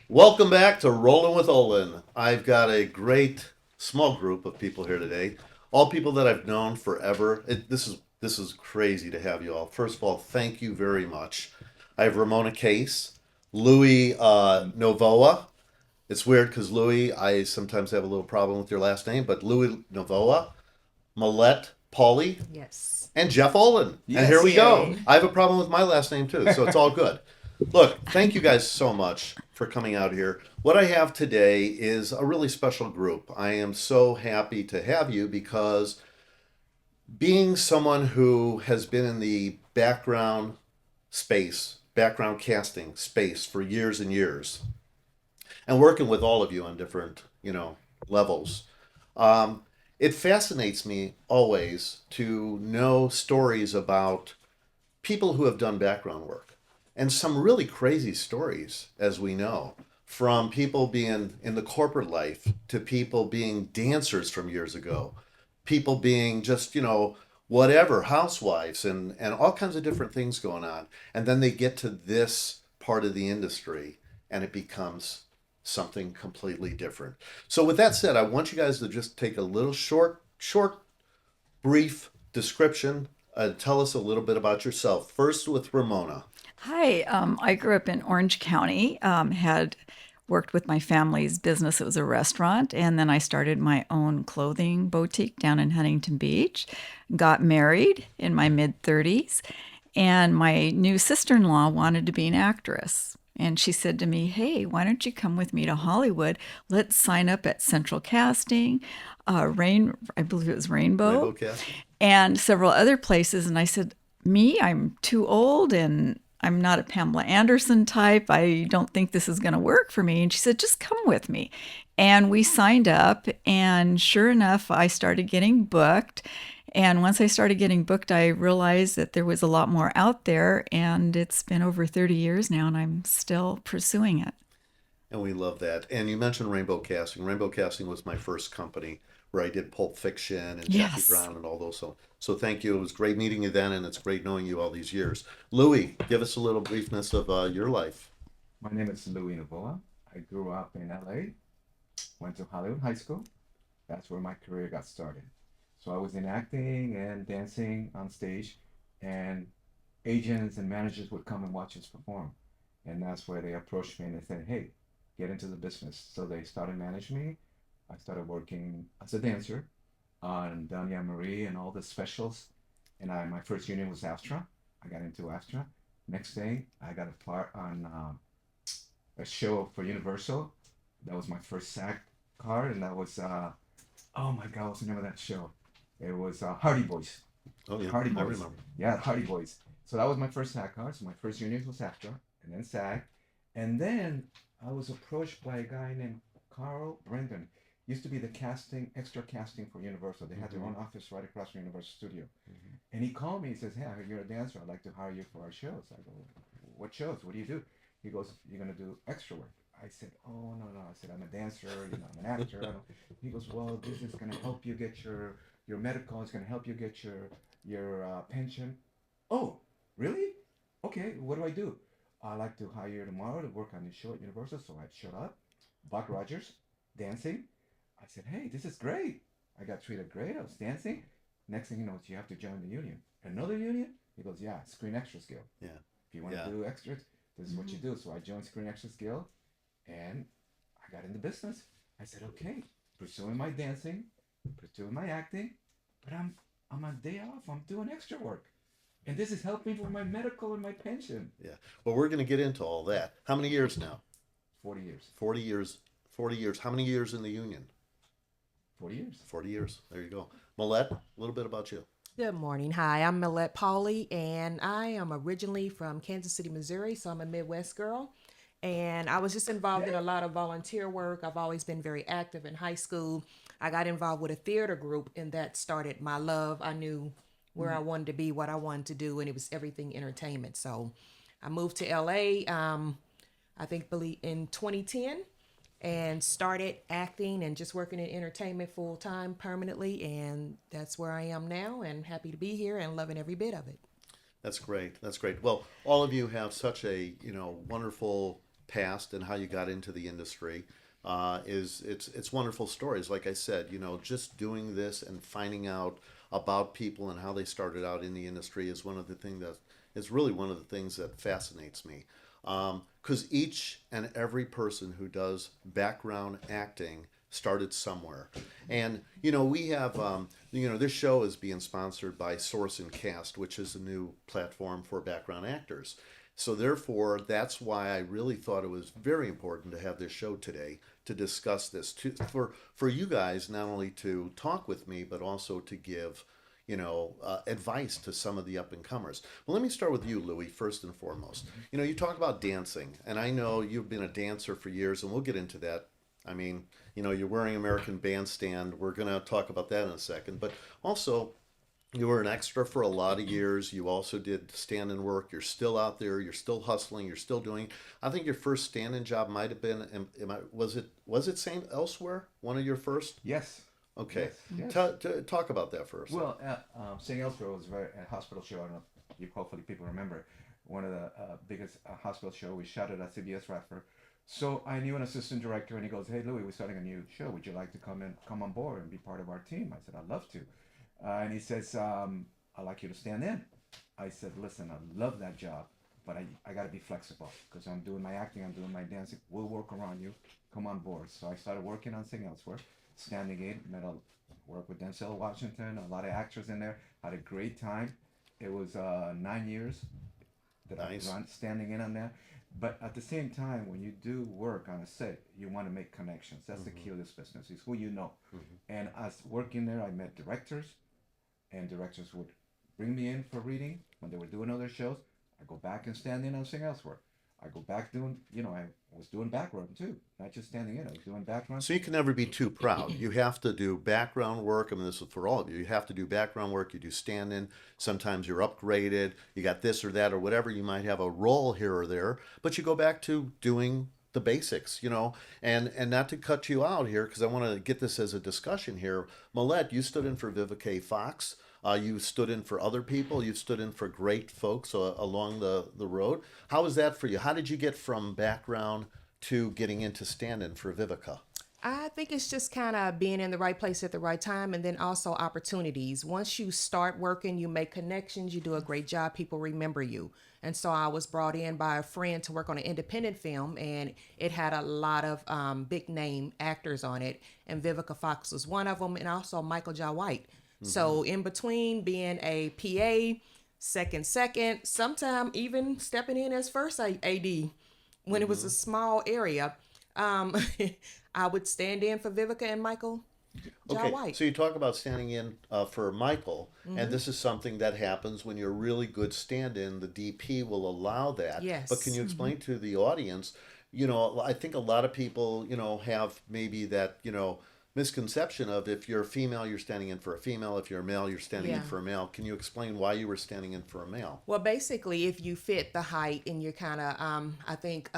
Welcome back to Rolling with Olin. I've got a great small group of people here today, all people that I've known forever. This is crazy to have you all. First of all, thank you very much. I have Ramona Case, Louie Novoa. It's weird because Louie, I sometimes have a little problem with your last name, but Louie Novoa, Millette Pauley, Yes. and Jeff Olin. And here Yes. we go. Yay. I have a problem with my last name too, so it's all good. Look, thank you guys so much for coming out here. What I have today is a really special group. I am so happy to have you because being someone who has been in the background space, background casting space for years and years, and working with all of you on different, levels, um, it fascinates me always to know stories about people who have done background work and some really crazy stories, as we know, from people being in the corporate life to people being dancers from years ago, people being just, whatever, housewives and all kinds of different things going on. And then they get to this part of the industry and it becomes something completely different. So with that said, I want you guys to just take a little short brief description. Tell us a little bit about yourself. First with Ramona. Hi, I grew up in Orange County, had worked with my family's business. It was a restaurant. And then I started my own clothing boutique down in Huntington Beach, got married in my mid 30s. And my new sister in law wanted to be an actress. And she said to me, "Hey, why don't you come with me to Hollywood? Let's sign up at Central Casting, I believe it was Rainbow Rainbow, Casting. and several other places." And I said, "Me, I'm too old and I'm not a Pamela Anderson type. I don't think this is going to work for me." And she said, "Just come with me." And we signed up. And sure enough, I started getting booked. And once I started getting booked, I realized that there was a lot more out there. And it's been over 30 years now, and I'm still pursuing it. And we love that. And you mentioned Rainbow Casting. Rainbow Casting was my first company where I did Pulp Fiction and Jackie Yes. Brown and all those. So thank you. It was great meeting you then, and it's great knowing you all these years. Louis, give us a little briefness of your life. My name is Louie Novoa. I grew up in LA, went to Hollywood High School. That's where my career got started. So I was in acting and dancing on stage, and agents and managers would come and watch us perform. And that's where they approached me and they said, "Hey, get into the business." So they started managing me. I started working as a dancer on Danya Marie and all the specials. And my first union was Astra. I got into Astra. Next day, I got a part on a show for Universal. That was my first SAG card, and that was oh my God, what's the name of that show? It was Hardy Boys. Oh yeah, Hardy I Boys. remember. Yeah, Hardy Boys. So that was my first SAG card. So my first union was Astra, and then SAG, and then I was approached by a guy named Carl Brendan. Used to be the casting, extra casting for Universal. They had their Mm-hmm. own office right across from Universal Studio. Mm-hmm. And he called me. He says, "Hey, I heard you're a dancer. I'd like to hire you for our shows." I go, "What shows? What do you do?" He goes, "You're gonna do extra work." I said, "Oh no, no." I said, "I'm a dancer. I'm an actor." I don't. He goes, "Well, this is gonna help you get your medical. It's gonna help you get your pension." Oh, really? Okay. What do I do? "I'd like to hire you tomorrow to work on your show at Universal." So I showed up. Buck Rogers, dancing. I said, "Hey, this is great." I got treated great. I was dancing. Next thing you know, you have to join the union. Another union? He goes, "Yeah, Screen Extras Guild. Yeah, If you want to yeah. do extras, this is what you do." So I joined Screen Extras Guild, and I got into business. I said, "Okay, pursuing my dancing, pursuing my acting, but I'm on day off. I'm doing extra work, and this is helping for my medical and my pension." Yeah. Well, we're going to get into all that. How many years now? 40 years. 40 years. 40 years. How many years in the union? 40 years. 40 years. There you go. Millette, a little bit about you. Good morning. Hi, I'm Millette Pauley, and I am originally from Kansas City, Missouri, so I'm a Midwest girl. And I was just involved in a lot of volunteer work. I've always been very active in high school. I got involved with a theater group, and that started my love. I knew where I wanted to be, what I wanted to do, and it was everything entertainment. So I moved to LA, I think, believe in 2010, and started acting and just working in entertainment full time permanently. And that's where I am now, and happy to be here and loving every bit of it. That's great. That's great. Well, all of you have such a, wonderful past and how you got into the industry. It's wonderful stories. Like I said, just doing this and finding out about people and how they started out in the industry is one of the things that is really one of the things that fascinates me. Because each and every person who does background acting started somewhere. And, we have, this show is being sponsored by Source and Cast, which is a new platform for background actors. So therefore, that's why I really thought it was very important to have this show today to discuss this, for you guys, not only to talk with me, but also to give, advice to some of the up and comers. Well, let me start with you, Louie, first and foremost. You talk about dancing, and I know you've been a dancer for years, and we'll get into that. I mean, you're wearing American Bandstand. We're going to talk about that in a second. But also, you were an extra for a lot of years. You also did stand-in work. You're still out there. You're still hustling. You're still doing. I think your first stand-in job might have been. Was it St. Elsewhere? One of your first? Yes. Okay. Yes. Talk about that first. Well, St. Elsewhere was a hospital show. I don't know if hopefully people remember. One of the biggest hospital show. We shot it at CBS Radford. So I knew an assistant director, and he goes, "Hey, Louie, we're starting a new show. Would you like to come on board and be part of our team?" I said, "I'd love to." And he says, "I'd like you to stand in." I said, "Listen, I love that job, but I got to be flexible because I'm doing my acting, I'm doing my dancing. We'll work around you. Come on board." So I started working on Sing Elsewhere, standing in, worked with Denzel Washington, a lot of actors in there. Had a great time. It was 9 years that Nice. I run standing in on that. But at the same time, when you do work on a set, you want to make connections. That's the key of this business. It's who you know. And as working there, I met directors, and directors would bring me in for reading when they were doing other shows. I go back and stand in on Sing Elsewhere. I go back doing, I was doing background too, not just standing in. I was doing background. So you can never be too proud. You have to do background work. I mean, this is for all of you. You have to do background work. You do stand-in. Sometimes you're upgraded. You got this or that or whatever. You might have a role here or there, but you go back to doing the basics, and not to cut you out here because I want to get this as a discussion here. Millette, you stood in for Vivica Fox. You stood in for other people. You've stood in for great folks along the road. How was that for you? How did you get from background to getting into stand-in for Vivica? I think it's just kind of being in the right place at the right time, and then also opportunities. Once you start working, you make connections, you do a great job, people remember you. And so I was brought in by a friend to work on an independent film, and it had a lot of big name actors on it, and Vivica Fox was one of them, and also Michael Jai White. So in between being a PA, second, sometime even stepping in as first AD when it was a small area, I would stand in for Vivica and Michael Jai Okay, White. so you talk about standing in for Michael, and this is something that happens when you're a really good stand-in. The DP will allow that. Yes. But can you explain to the audience, I think a lot of people, have maybe that, misconception of if you're a female, you're standing in for a female. If you're a male, you're standing in Yeah. for a male. Can you explain why you were standing in for a male? Well, basically, if you fit the height and you're kind of, I think,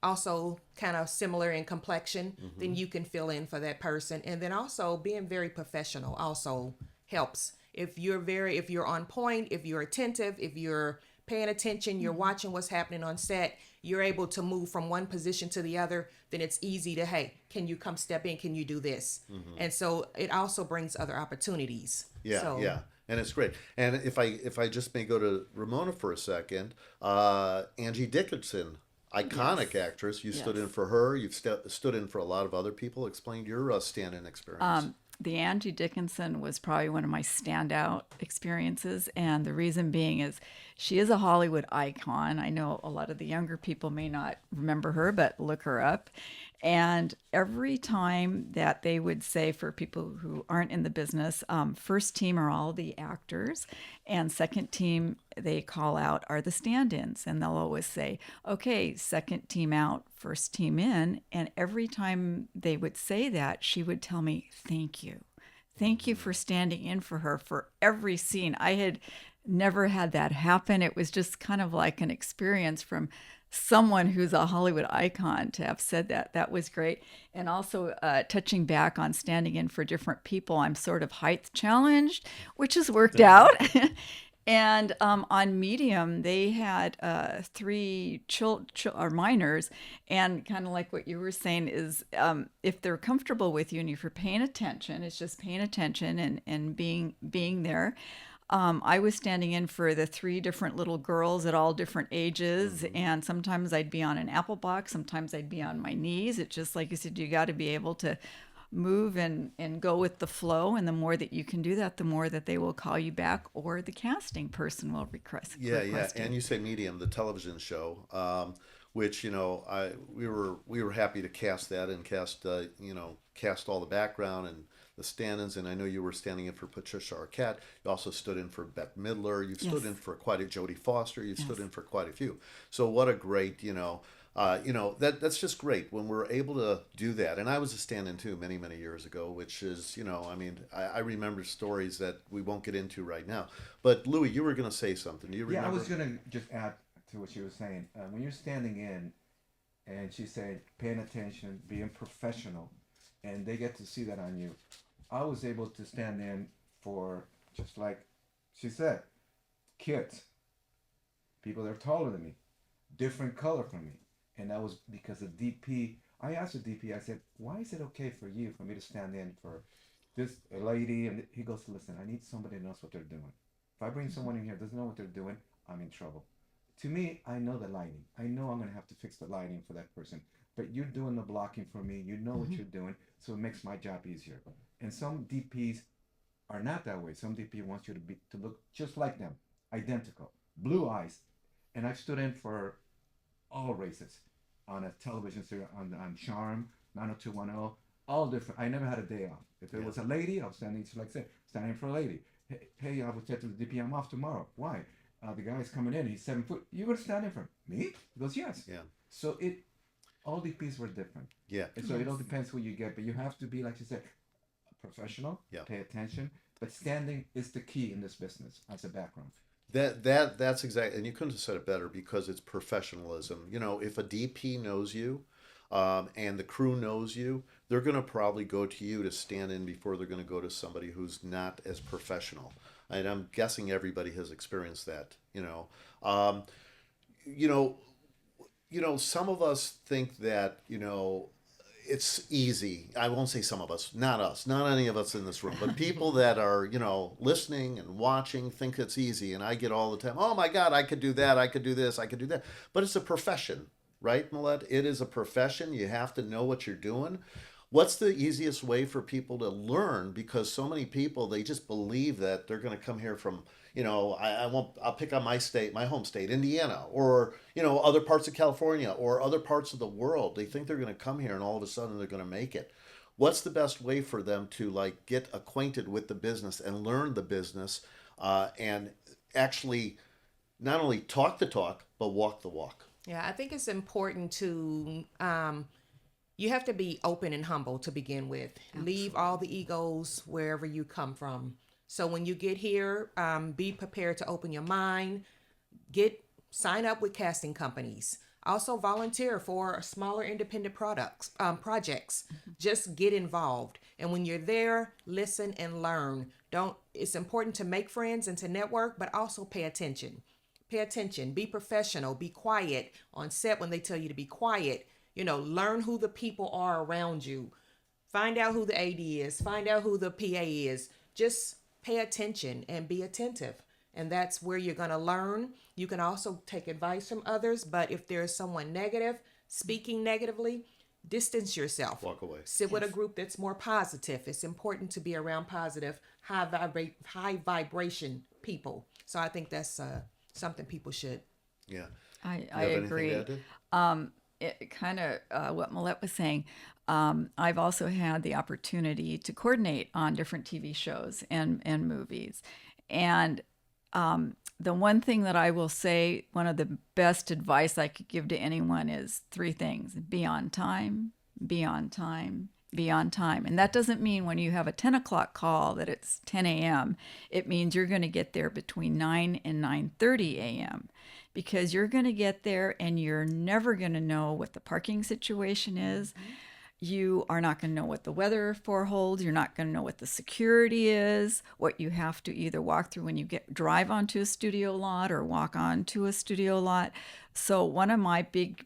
also kind of similar in complexion, then you can fill in for that person. And then also being very professional also helps. If you're on point, if you're attentive, if you're paying attention, you're watching what's happening on set, you're able to move from one position to the other, then it's easy to, hey, can you come step in? Can you do this? And so it also brings other opportunities. Yeah, So, yeah. And it's great. And if I just may go to Ramona for a second, Angie Dickinson, iconic actress. You stood in for her. You've stood in for a lot of other people. Explain your stand-in experience. The Angie Dickinson was probably one of my standout experiences. And the reason being is she is a Hollywood icon. I know a lot of the younger people may not remember her, but look her up. And every time that they would say, for people who aren't in the business, first team are all the actors, and second team they call out are the stand-ins. And they'll always say, okay, second team out, first team in. And every time they would say that, she would tell me, thank you. Thank you for standing in for her for every scene. I had never had that happen. It was just kind of like an experience from someone who's a Hollywood icon to have said that. That was great. And also touching back on standing in for different people, I'm sort of height challenged, which has worked out. And on Medium, they had three or minors, and kind of like what you were saying is, if they're comfortable with you and if you're paying attention, it's just paying attention and being there. I was standing in for the three different little girls at all different ages, and sometimes I'd be on an apple box, sometimes I'd be on my knees. It's just like you said, you got to be able to move and go with the flow, and the more that you can do that, the more that they will call you back, or the casting person will request Yeah, request you. and you say Medium, the television show, which we were happy to cast that and cast all the background and the stand-ins, and I know you were standing in for Patricia Arquette. You also stood in for Bette Midler. You've stood Yes. in for quite a Jodie Foster. You've stood Yes. in for quite a few. So what a great, that's just great when we're able to do that. And I was a stand-in too many years ago, which is, I remember stories that we won't get into right now. But Louie, you were going to say something. Do you Yeah, I remember? was gonna just add to what she was saying. When you're standing in, and she said, paying attention, being professional, and they get to see that on you. I was able to stand in for, just like she said, kids, people that are taller than me, different color from me, and that was because the DP. I asked the DP. I said, "Why is it okay for me to stand in for this lady?" And he goes, "Listen, I need somebody that knows what they're doing. If I bring someone in here that doesn't know what they're doing, I'm in trouble." To me, I know the lighting. I know I'm gonna have to fix the lighting for that person. But you're doing the blocking for me. You know what you're doing, so it makes my job easier. And some DPs are not that way. Some DP wants you to look just like them, identical, blue eyes. And I've stood in for all races on a television series on Charm, 90210, all different. I never had a day off. If it was a lady, I was standing, just like I said, standing for a lady. Hey, I would say to the DP, I'm off tomorrow. Why? The guy's coming in, he's 7 foot. You're going to stand in for him? Me? He goes, yes. Yeah. So all DPs were different. Yeah. So it all depends who you get, but you have to be, like you said, professional, Yeah. pay attention. But standing is the key in this business as a background. That's exactly, and you couldn't have said it better because it's professionalism. If a DP knows you, and the crew knows you, they're going to probably go to you to stand in before they're going to go to somebody who's not as professional. And I'm guessing everybody has experienced that. Some of us think that it's easy. I won't say some of us, not us, not any of us in this room, but people that are, listening and watching think it's easy. And I get all the time, oh my God, I could do that. I could do this. I could do that. But it's a profession, right, Millette? It is a profession. You have to know what you're doing. What's the easiest way for people to learn? Because so many people, they just believe that they're going to come here from, I'll pick on my state, my home state, Indiana, or, other parts of California or other parts of the world. They think they're going to come here and all of a sudden they're going to make it. What's the best way for them to get acquainted with the business and learn the business, and actually not only talk the talk, but walk the walk? Yeah, I think it's important to you have to be open and humble to begin with. Leave all the egos wherever you come from. So when you get here, be prepared to open your mind. Sign up with casting companies. Also volunteer for smaller independent projects. Just get involved. And when you're there, listen and learn. It's important to make friends and to network, but also pay attention. Pay attention. Be professional. Be quiet on set when they tell you to be quiet. Learn who the people are around you. Find out who the AD is. Find out who the PA is. Just pay attention and be attentive. And that's where you're going to learn. You can also take advice from others, but if there's someone negative, speaking negatively, distance yourself. Walk away. Sit with a group that's more positive. It's important to be around positive, high vibration people. So I think that's something people should. Yeah. I You have anything agree. to add to? It kind of what Millette was saying. I've also had the opportunity to coordinate on different TV shows and movies. And the one thing that I will say, one of the best advice I could give to anyone is 3 things: be on time, be on time, be on time. And that doesn't mean when you have a 10 o'clock call that it's 10 a.m. It means you're going to get there between 9 and 9:30 a.m. because you're going to get there and you're never going to know what the parking situation is. You are not going to know what the weather foreholds. You're not going to know what the security is, what you have to either walk through when you drive onto a studio lot or walk onto a studio lot. So one of my big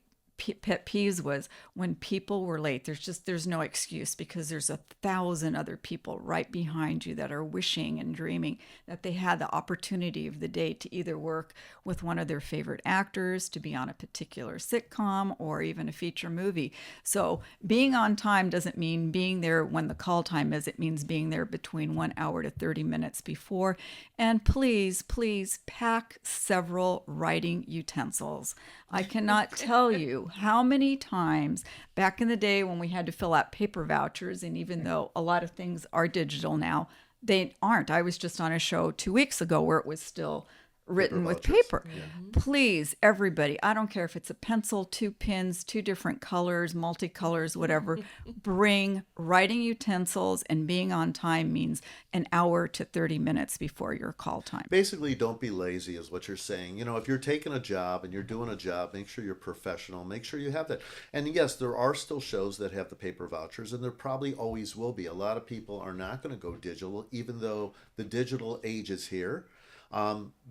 pet peeves was when people were late. There's no excuse because there's 1,000 other people right behind you that are wishing and dreaming that they had the opportunity of the day to either work with one of their favorite actors, to be on a particular sitcom, or even a feature movie. So being on time doesn't mean being there when the call time is. It means being there between 1 hour to 30 minutes before. And please, please pack several writing utensils. I cannot tell you how many times back in the day when we had to fill out paper vouchers, and even though a lot of things are digital now, they aren't. I was just on a show 2 weeks ago where it was still written with vouchers. paper. Please, everybody, I don't care if it's a pencil, 2 pens, 2 different colors, multicolors, whatever, bring writing utensils, and being on time means an hour to 30 minutes before your call time. Basically, don't be lazy is what you're saying. You know, if you're taking a job and you're doing a job, make sure you're professional. Make sure you have that. And yes, there are still shows that have the paper vouchers, and there probably always will be. A lot of people are not going to go digital, even though the digital age is here.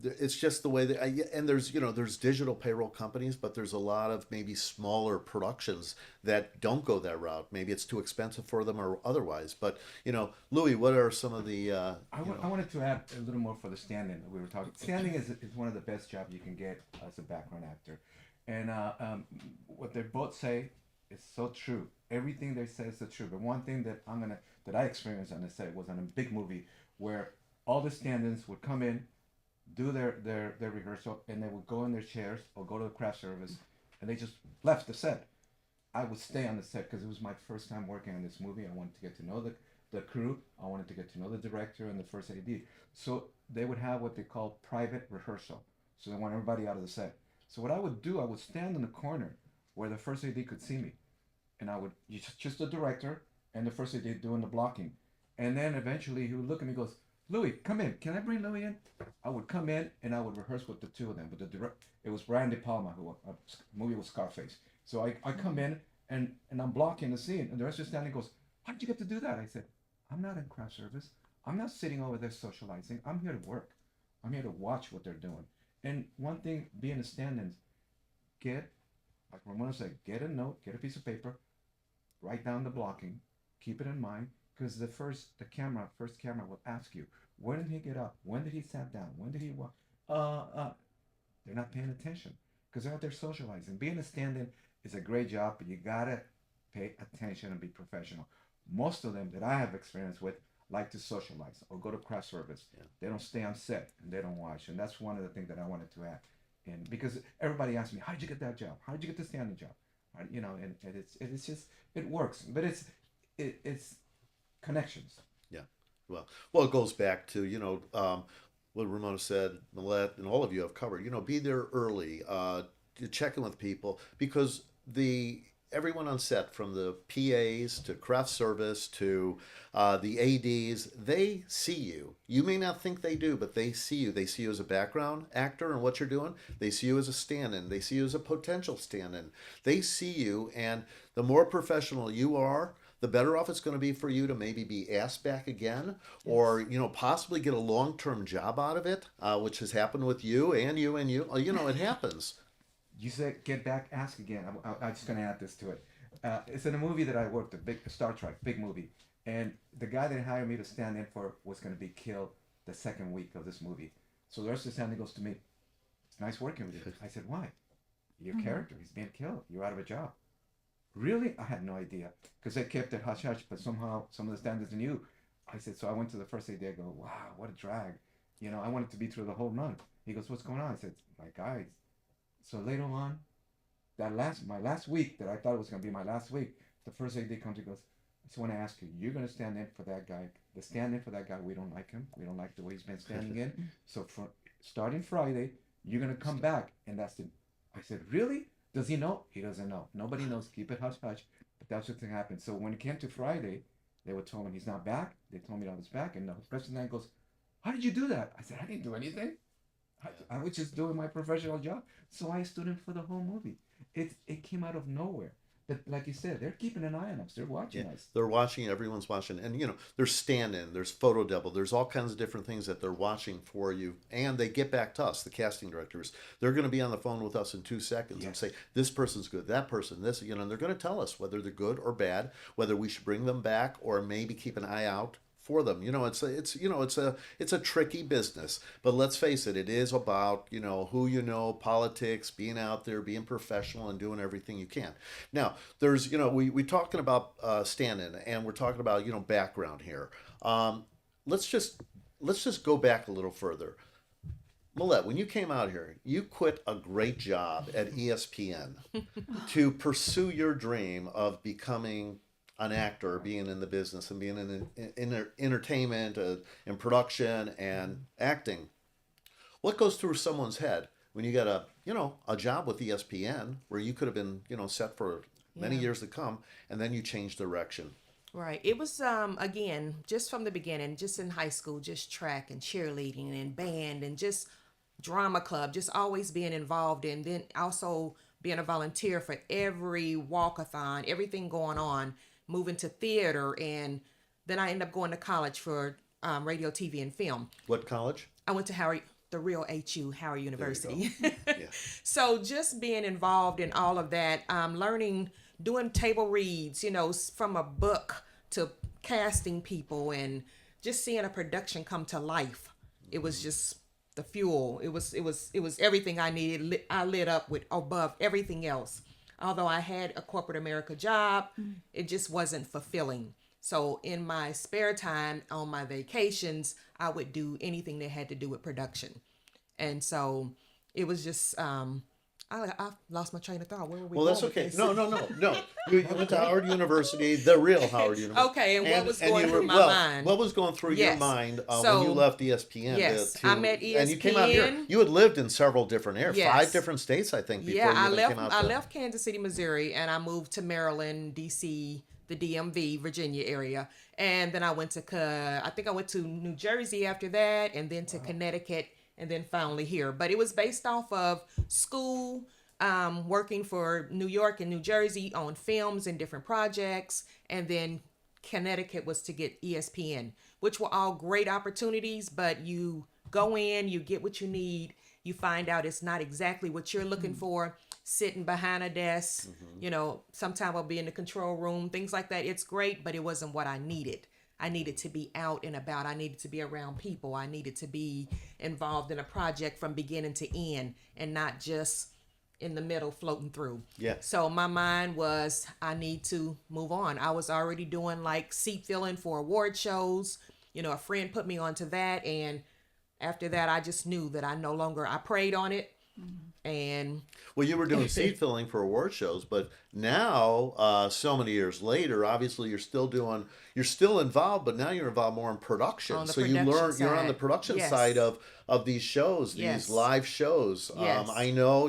It's just the way that, and there's digital payroll companies, but there's a lot of maybe smaller productions that don't go that route. Maybe it's too expensive for them or otherwise. But Louie, what are some of the? I wanted to add a little more for the stand-in that we were talking. Stand-in is one of the best jobs you can get as a background actor, and what they both say is so true. Everything they say is so true. But one thing that I experienced on the set was on a big movie where all the stand-ins would come in, do their rehearsal, and they would go in their chairs or go to the craft service, and they just left the set. I would stay on the set because it was my first time working on this movie. I wanted to get to know the crew. I wanted to get to know the director and the first AD. So they would have what they call private rehearsal. So they want everybody out of the set. So what I would do, I would stand in the corner where the first AD could see me, and I would just the director and the first AD doing the blocking, and then eventually he would look at me and goes, "Louie, come in. Can I bring Louie in?" I would come in and I would rehearse with the two of them. But it was Brian De Palma who movie was Scarface. So I come in and I'm blocking the scene, and the rest of the standing goes, "How did you get to do that?" I said, "I'm not in craft service. I'm not sitting over there socializing. I'm here to work. I'm here to watch what they're doing." And one thing, being a stand-in, like Ramona said, get a note, get a piece of paper, write down the blocking, keep it in mind, because the first camera will ask you, when did he get up? When did he sat down? When did he walk? They're not paying attention because they're out there socializing. Being a stand-in is a great job, but you gotta pay attention and be professional. Most of them that I have experience with like to socialize or go to craft service. Yeah. They don't stay on set and they don't watch, and that's one of the things that I wanted to add. And because everybody asks me, "How did you get that job? How did you get the stand-in job?" And it's just it works, but it's connections. Yeah. Well, it goes back to what Ramona said, Millette, and all of you have covered. Be there early, to check in with people, because everyone on set, from the PAs to craft service to the ADs, they see you. You may not think they do, but they see you. They see you as a background actor and what you're doing. They see you as a stand-in. They see you as a potential stand-in. They see you, and the more professional you are, the better off it's going to be for you to maybe be asked back again, or possibly get a long-term job out of it, which has happened with you and you and you. It happens. You said get back, ask again. I'm just going to add this to it. It's in a movie that I worked, a big Star Trek, big movie. And the guy that hired me to stand in for was going to be killed the second week of this movie. So the rest of the standing goes to me, "It's nice working with you." I said, "Why?" "Your character, he's being killed. You're out of a job." "Really?" I had no idea. Because they kept it hush-hush, but somehow some of the standards knew. I said, so I went to the first AD. I go, "Wow, what a drag. I wanted to be through the whole run." He goes, "What's going on?" I said, "My guys." So later on, my last week that I thought it was going to be my last week, the first AD comes and goes, "I just want to ask you, you're going to stand in for that guy. The stand in for that guy, we don't like him. We don't like the way he's been standing in. So starting Friday, you're going to come back." And that's the, I said, "Really? Does he know?" He doesn't know. Nobody knows. Keep it hush hush. But that's what happened. So when it came to Friday, they were told me he's not back. They told me I was back. And the president goes, "How did you do that?" I said, "I didn't do anything. I was just doing my professional job." So I stood in for the whole movie. It came out of nowhere. But like you said, they're keeping an eye on us. They're watching us. They're watching, everyone's watching. And, there's stand-in, there's photo double, there's all kinds of different things that they're watching for you. And they get back to us, the casting directors. They're going to be on the phone with us in 2 seconds and say, this person's good, that person, this, and they're going to tell us whether they're good or bad, whether we should bring them back or maybe keep an eye out for them. It's a tricky business, but let's face it, it is about, who politics, being out there, being professional and doing everything you can. Now, there's, we talking about stand-in, and we're talking about, background here. Let's just go back a little further. Millette, when you came out here, you quit a great job at ESPN to pursue your dream of becoming an actor, being in the business and being in entertainment and production and acting. What goes through someone's head when you get a job with ESPN where you could have been, set for many years to come, and then you change direction? Right. It was again, just from the beginning, just in high school, just track and cheerleading and band and just drama club, just always being involved in, then also being a volunteer for every walkathon, everything going on, moving to theater, and then I ended up going to college for radio, TV, and film. What college? I went to Howard, the real HU, Howard University. Yeah. So just being involved in all of that, learning, doing table reads, from a book to casting people and just seeing a production come to life. It was just the fuel. It was everything I needed. I lit up with above everything else. Although I had a corporate America job, it just wasn't fulfilling. So in my spare time, on my vacations, I would do anything that had to do with production. And so it was just, I lost my train of thought. Where were we Well, that's going with okay. this? No. You went to Howard University, the real Howard University. Okay, and what was going through my mind? What was going through your Yes. mind So, when you left ESPN? yes, I'm at And you came out here. ESPN. You had lived in several different areas, Yes. 5 different states, I think, before Yeah, you I even left. came out I to... left Kansas City, Missouri, and I moved to Maryland, D.C., the DMV, Virginia area, and then I went to. I think I went to New Jersey after that, and then to Connecticut, and then finally here. But it was based off of school, working for New York and New Jersey on films and different projects, and then Connecticut was to get ESPN, which were all great opportunities. But you go in, you get what you need. You find out it's not exactly what you're looking for. Sitting behind a desk, sometime I'll be in the control room, things like that. It's great, but it wasn't what I needed. I needed to be out and about. I needed to be around people. I needed to be involved in a project from beginning to end and not just in the middle floating through. Yeah. So my mind was, I need to move on. I was already doing like seat filling for award shows. A friend put me onto that, and after that I just knew that I prayed on it. And Well, you were doing seat filling for award shows, but now, so many years later, obviously you're still involved, but now you're involved more in production. On the So production you're on the side. production Yes. side of these shows, Yes. these live shows. Yes. I know,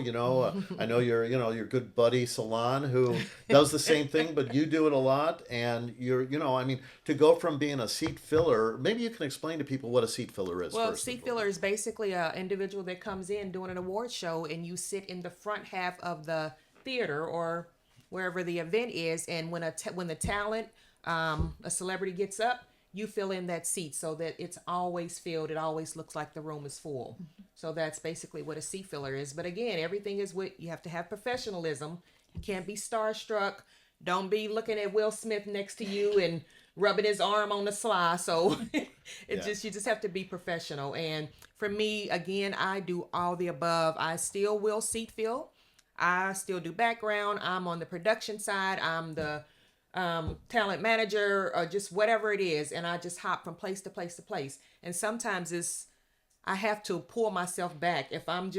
I know your good buddy Salon, who does the same thing, but you do it a lot, and to go from being a seat filler, maybe you can explain to people what a seat filler is. well, first seat of all. filler is basically an individual that comes in doing an award show, and you sit in the front half of the theater or wherever the event is, and when the talent, a celebrity gets up, you fill in that seat so that it's always filled. It always looks like the room is full. So that's basically what a seat filler is. But again, everything is you have to have professionalism. You can't be starstruck. Don't be looking at Will Smith next to you and rubbing his arm on the sly. So you just have to be professional. And for me, again, I do all the above. I still will seat fill. I still do background. I'm on the production side. I'm the talent manager, or just whatever it is, and I just hop from place to place to place. And sometimes I have to pull myself back if I'm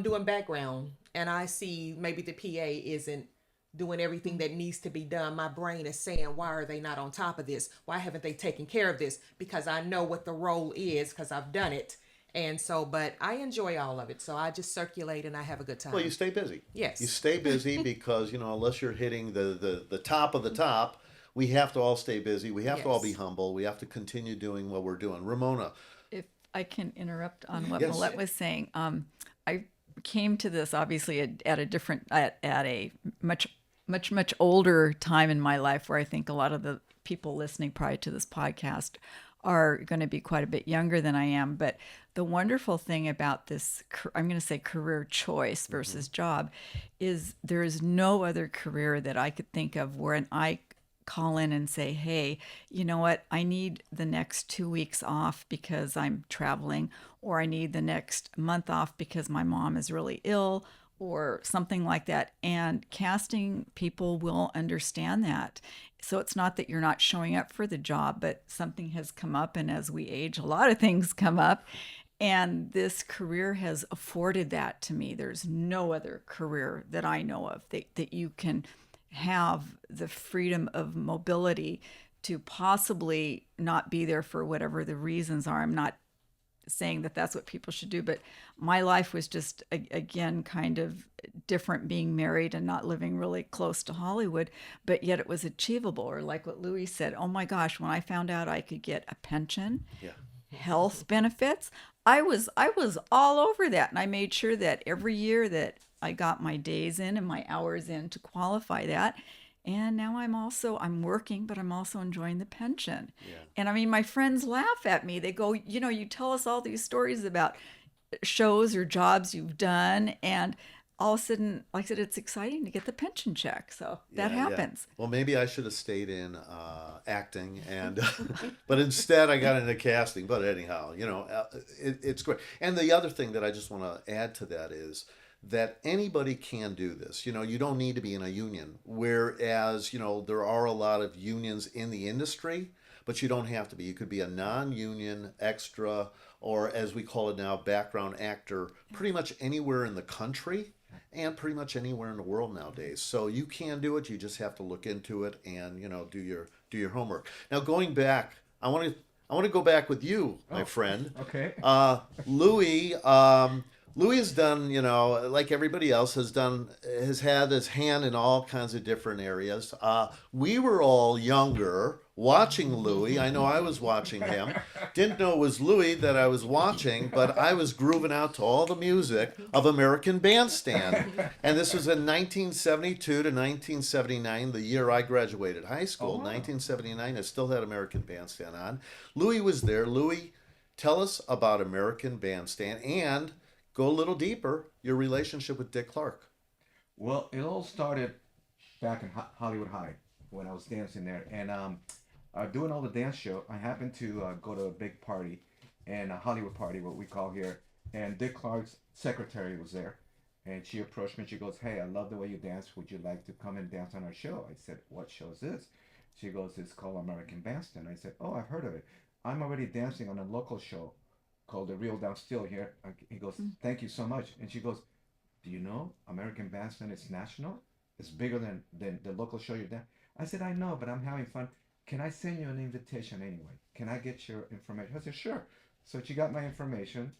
doing background and I see maybe the PA isn't doing everything that needs to be done. My brain is saying, why are they not on top of this? Why haven't they taken care of this? Because I know what the role is, because I've done it. And so, but I enjoy all of it. So I just circulate and I have a good time. Well, you stay busy. Yes. You stay busy because, unless you're hitting the top of the top, we have to all stay busy. We have to all be Yes. humble. We have to continue doing what we're doing. Ramona. If I can interrupt on what Yes. Millette was saying, I came to this obviously at a different at a much older time in my life, where I think a lot of the people listening probably to this podcast are going to be quite a bit younger than I am. But the wonderful thing about this, I'm going to say career choice versus job, is there is no other career that I could think of where I call in and say, hey, you know what? I need the next 2 weeks off because I'm traveling, or I need the next month off because my mom is really ill, or something like that. And casting people will understand that. So it's not that you're not showing up for the job, but something has come up. And as we age, a lot of things come up. And this career has afforded that to me. There's no other career that I know of that you can have the freedom of mobility to possibly not be there for whatever the reasons are. I'm not saying that that's what people should do, but my life was just again kind of different, being married and not living really close to Hollywood, but yet it was achievable. Or like what Louie said, oh my gosh, when I found out I could get a pension, Yeah. health benefits, I was all over that, and I made sure that every year that I got my days in and my hours in to qualify that. And now I'm working, but I'm also enjoying the pension. Yeah. And I mean, my friends laugh at me. They go, you tell us all these stories about shows or jobs you've done, and all of a sudden, like I said, it's exciting to get the pension check. So that Yeah, happens. Well, maybe I should have stayed in acting, and but instead I got into casting. But anyhow, it's great. And the other thing that I just want to add to that is that anybody can do this. You don't need to be in a union. Whereas, there are a lot of unions in the industry, but you don't have to be. You could be a non-union extra, or as we call it now, background actor, pretty much anywhere in the country and pretty much anywhere in the world nowadays. So you can do it. You just have to look into it and, do your homework. Now, going back, I want to go back with you, my friend. Okay. Louie, Louis has done, like everybody else has had his hand in all kinds of different areas. We were all younger watching Louis. I know I was watching him. Didn't know it was Louis that I was watching, but I was grooving out to all the music of American Bandstand. And this was in 1972 to 1979, the year I graduated high school. Oh, wow. 1979, I still had American Bandstand on. Louis was there. Louis, tell us about American Bandstand and go a little deeper, your relationship with Dick Clark. Well, it all started back in Hollywood High when I was dancing there, and doing all the dance show. I happened to go to a big party, and a Hollywood party, what we call here, and Dick Clark's secretary was there, and she approached me. She goes, "Hey, I love the way you dance. Would you like to come and dance on our show?" I said, "What show is this?" She goes, "It's called American Bandstand." I said, "Oh, I've heard of it. I'm already dancing on a local show called The Real Down Still here." He goes, "Thank you so much." And she goes, "Do you know American Bandstand is national? It's bigger than the local show you're doing." I said, "I know, but I'm having fun. Can I send you an invitation anyway? Can I get your information?" I said, "Sure." So she got my information.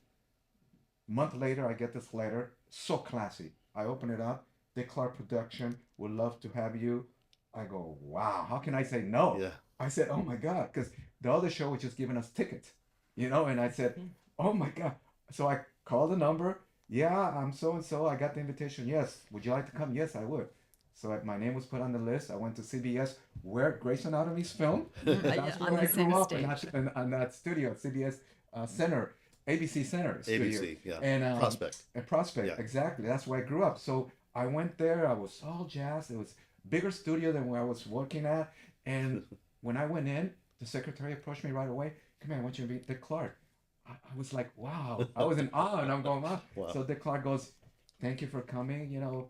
Month later, I get this letter. So classy. I open it up. Dick Clark Production would love to have you. I go, wow, how can I say no? Yeah. I said, oh my God, because the other show was just giving us tickets, and I said, oh my God. So I called the number. Yeah, I'm so and so. I got the invitation. Yes. Would you like to come? Yes, I would. So my name was put on the list. I went to CBS, where Grey's Anatomy's filmed. That's on where the I same grew up, stage. on that studio, CBS Center, ABC Center studio. ABC, yeah. And Prospect. A Prospect, Yeah. exactly. That's where I grew up. So I went there. I was all jazzed. It was bigger studio than where I was working at. And when I went in, the secretary approached me right away. "Come here, I want you to meet Dick Clark." I was like, wow. I was in awe, and I'm going, wow. Wow. So Dick Clark goes, "Thank you for coming.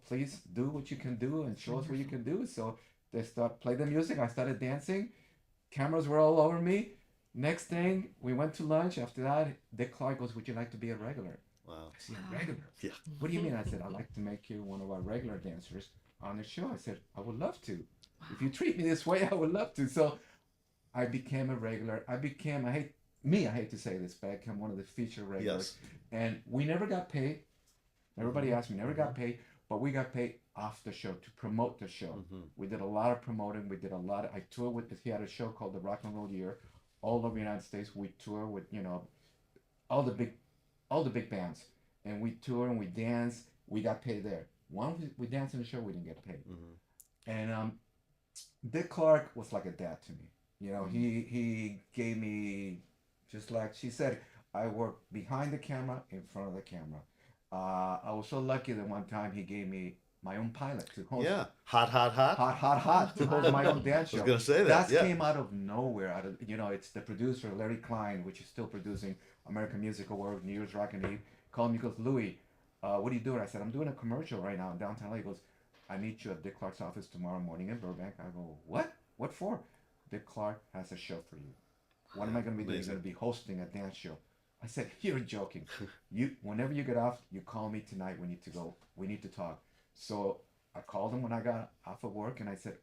Please do what you can do and show us what you can do." So they play the music. I started dancing. Cameras were all over me. Next thing, we went to lunch. After that, Dick Clark goes, "Would you like to be a regular?" Wow. I said, "A regular?" Yeah. "What do you mean?" I said, "I'd like to make you one of our regular dancers on the show." I said, "I would love to. If you treat me this way, I would love to." So I became a regular. I hate to say this, but I became one of the feature regulars. Yes. And we never got paid. Everybody asked me, never got paid, but we got paid off the show to promote the show. We did a lot of promoting. I toured with, he had a show called the Rock and Roll Year, all over the United States. We toured with, all the big bands. and we tour and we dance. We got paid there. Once we danced in the show, we didn't get paid. And Dick Clark was like a dad to me. You know, he gave me, just like she said, I work behind the camera, in front of the camera. I was so lucky that one time he gave me my own pilot to host. Yeah. Hot. To host my own dance show. I was gonna say that. Yeah. Came out of nowhere. It's the producer Larry Klein, which is still producing American Music Award, New Year's Rockin' Eve. Called me, goes, Louie, what are you doing? I said, I'm doing a commercial right now in downtown LA. He goes, I meet you at Dick Clark's office tomorrow morning in Burbank. I go, what? What for? Dick Clark has a show for you. What am I going to be doing? He's going to be hosting a dance show. I said, you're joking. Whenever you get off, you call me tonight. We need to go. We need to talk. So I called him when I got off of work, and I said,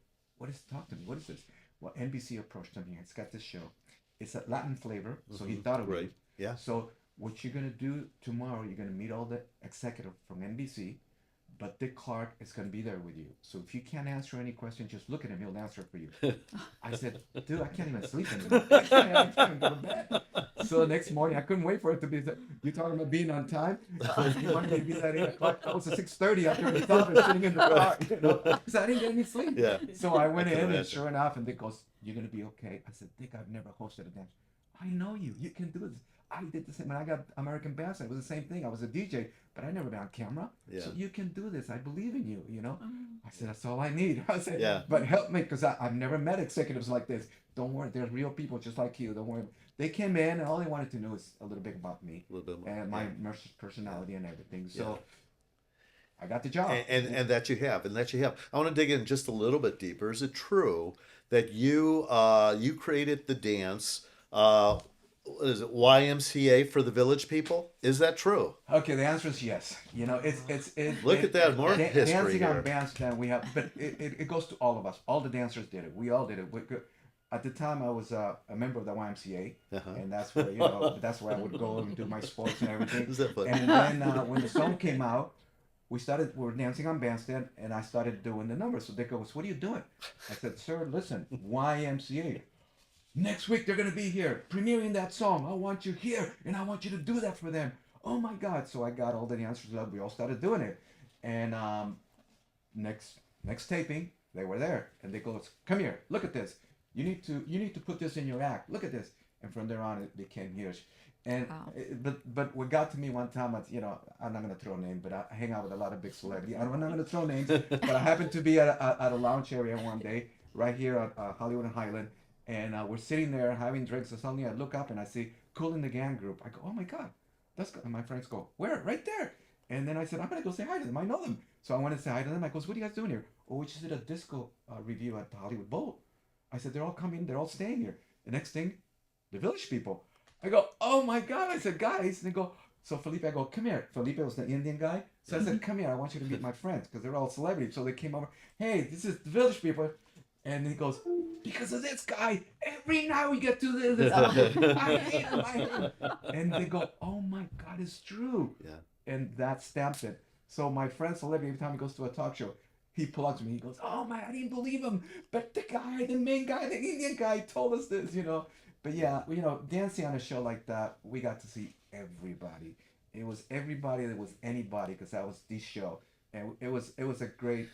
talk to me. What is this? Well, NBC approached him. It's got this show. It's a Latin flavor, so he thought of it. Yeah. So what you're going to do tomorrow, you're going to meet all the executive from NBC, but Dick Clark is going to be there with you. So if you can't answer any question, just look at him. He'll answer it for you. I said, dude, I can't even sleep anymore. I can't even go to bed. So the next morning, I couldn't wait for it to be, you talking about being on time? You wanted me to be at 8 o'clock. I was at 6:30 after the office sitting in the car, because I didn't get any sleep. Yeah. So I went in, and sure enough, and Dick goes, you're going to be okay. I said, Dick, I've never hosted a dance. I know you. You can do this. I did the same. When I got American Bandstand, it was the same thing. I was a DJ, but I never been on camera. Yeah. So you can do this. I believe in you, I said, that's all I need. I said, Yeah. but help me, because I've never met executives like this. Don't worry. They're real people just like you. Don't worry. They came in, and all they wanted to know is a little bit about me. A little bit more. And my personality and everything. So I got the job. And that you have. I want to dig in just a little bit deeper. Is it true that you created the dance, what is it, YMCA for the Village People? Is that true? Okay, the answer is yes. Look at that, more history dancing here. on Bandstand, we have, but it goes to all of us. All the dancers did it. We all did it. At the time, I was a member of the YMCA, and that's where that's where I would go and do my sports and everything. Is that funny? And then when the song came out, we were dancing on Bandstand, and I started doing the numbers. So they goes, "What are you doing?" I said, "Sir, listen, YMCA. Next week they're gonna be here premiering that song. I want you here, and I want you to do that for them." Oh my God! So I got all the dancers up. We all started doing it, and next taping they were there, and they goes, "Come here, look at this. You need to put this in your act. Look at this." And from there on, it became huge. And but what got to me one time, I'm not gonna throw a name, but I hang out with a lot of big celebrities. I'm not gonna throw names, but I happened to be at a lounge area one day right here at Hollywood and Highland. And we're sitting there having drinks, and suddenly I look up and I see Kool and the Gang group. I go, "Oh my God, that's good." And my friends go, "Where?" "Right there." And then I said, "I'm gonna go say hi to them. I know them." So I went and say hi to them. I goes, "What are you guys doing here?" "Oh, we just did a disco review at the Hollywood Bowl." I said, "They're all coming. They're all staying here." The next thing, the Village People. I go, "Oh my God!" I said, "Guys," and they go. So Felipe, I go, "Come here." Felipe was the Indian guy. So I said, "Come here. I want you to meet my friends," because they're all celebrities. So they came over. "Hey, this is the Village People." And he goes, "Because of this guy, every night we get to this. I hate him. And they go, "Oh my God, it's true." Yeah. And that stamps it. So my friend celebrity, every time he goes to a talk show, he plugs me. He goes, "Oh my, I didn't believe him. But the main guy, the Indian guy told us this, But yeah, dancing on a show like that, we got to see everybody. It was everybody that was anybody, because that was the show. And it was a great,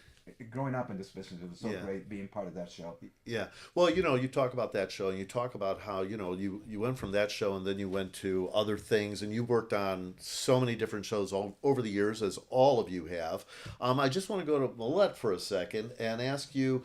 growing up in this business, it was so great being part of that show. Yeah. Well, you talk about that show, and you talk about how, you went from that show, and then you went to other things, and you worked on so many different shows all over the years, as all of you have. I just want to go to Millette for a second and ask you,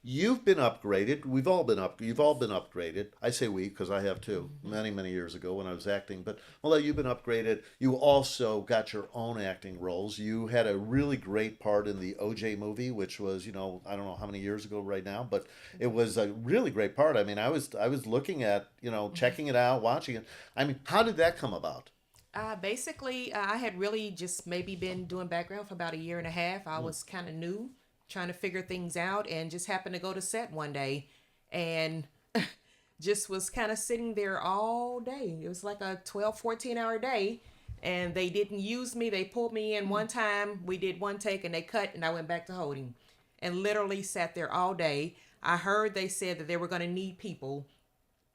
you've been upgraded. You've all been upgraded. I say we, because I have too, many, many years ago when I was acting. But Millette, you've been upgraded. You also got your own acting roles. You had a really great part in the OJ movie, which was, I don't know how many years ago right now, but it was a really great part. I mean, I was looking at, checking it out, watching it. I mean, how did that come about? Basically, I had really just maybe been doing background for about a year and a half. I was kind of new, trying to figure things out, and just happened to go to set one day and just was kind of sitting there all day. It was like a 12, 14-hour day. And they didn't use me. They pulled me in one time. We did one take and they cut, and I went back to holding and literally sat there all day. I heard they said that they were going to need people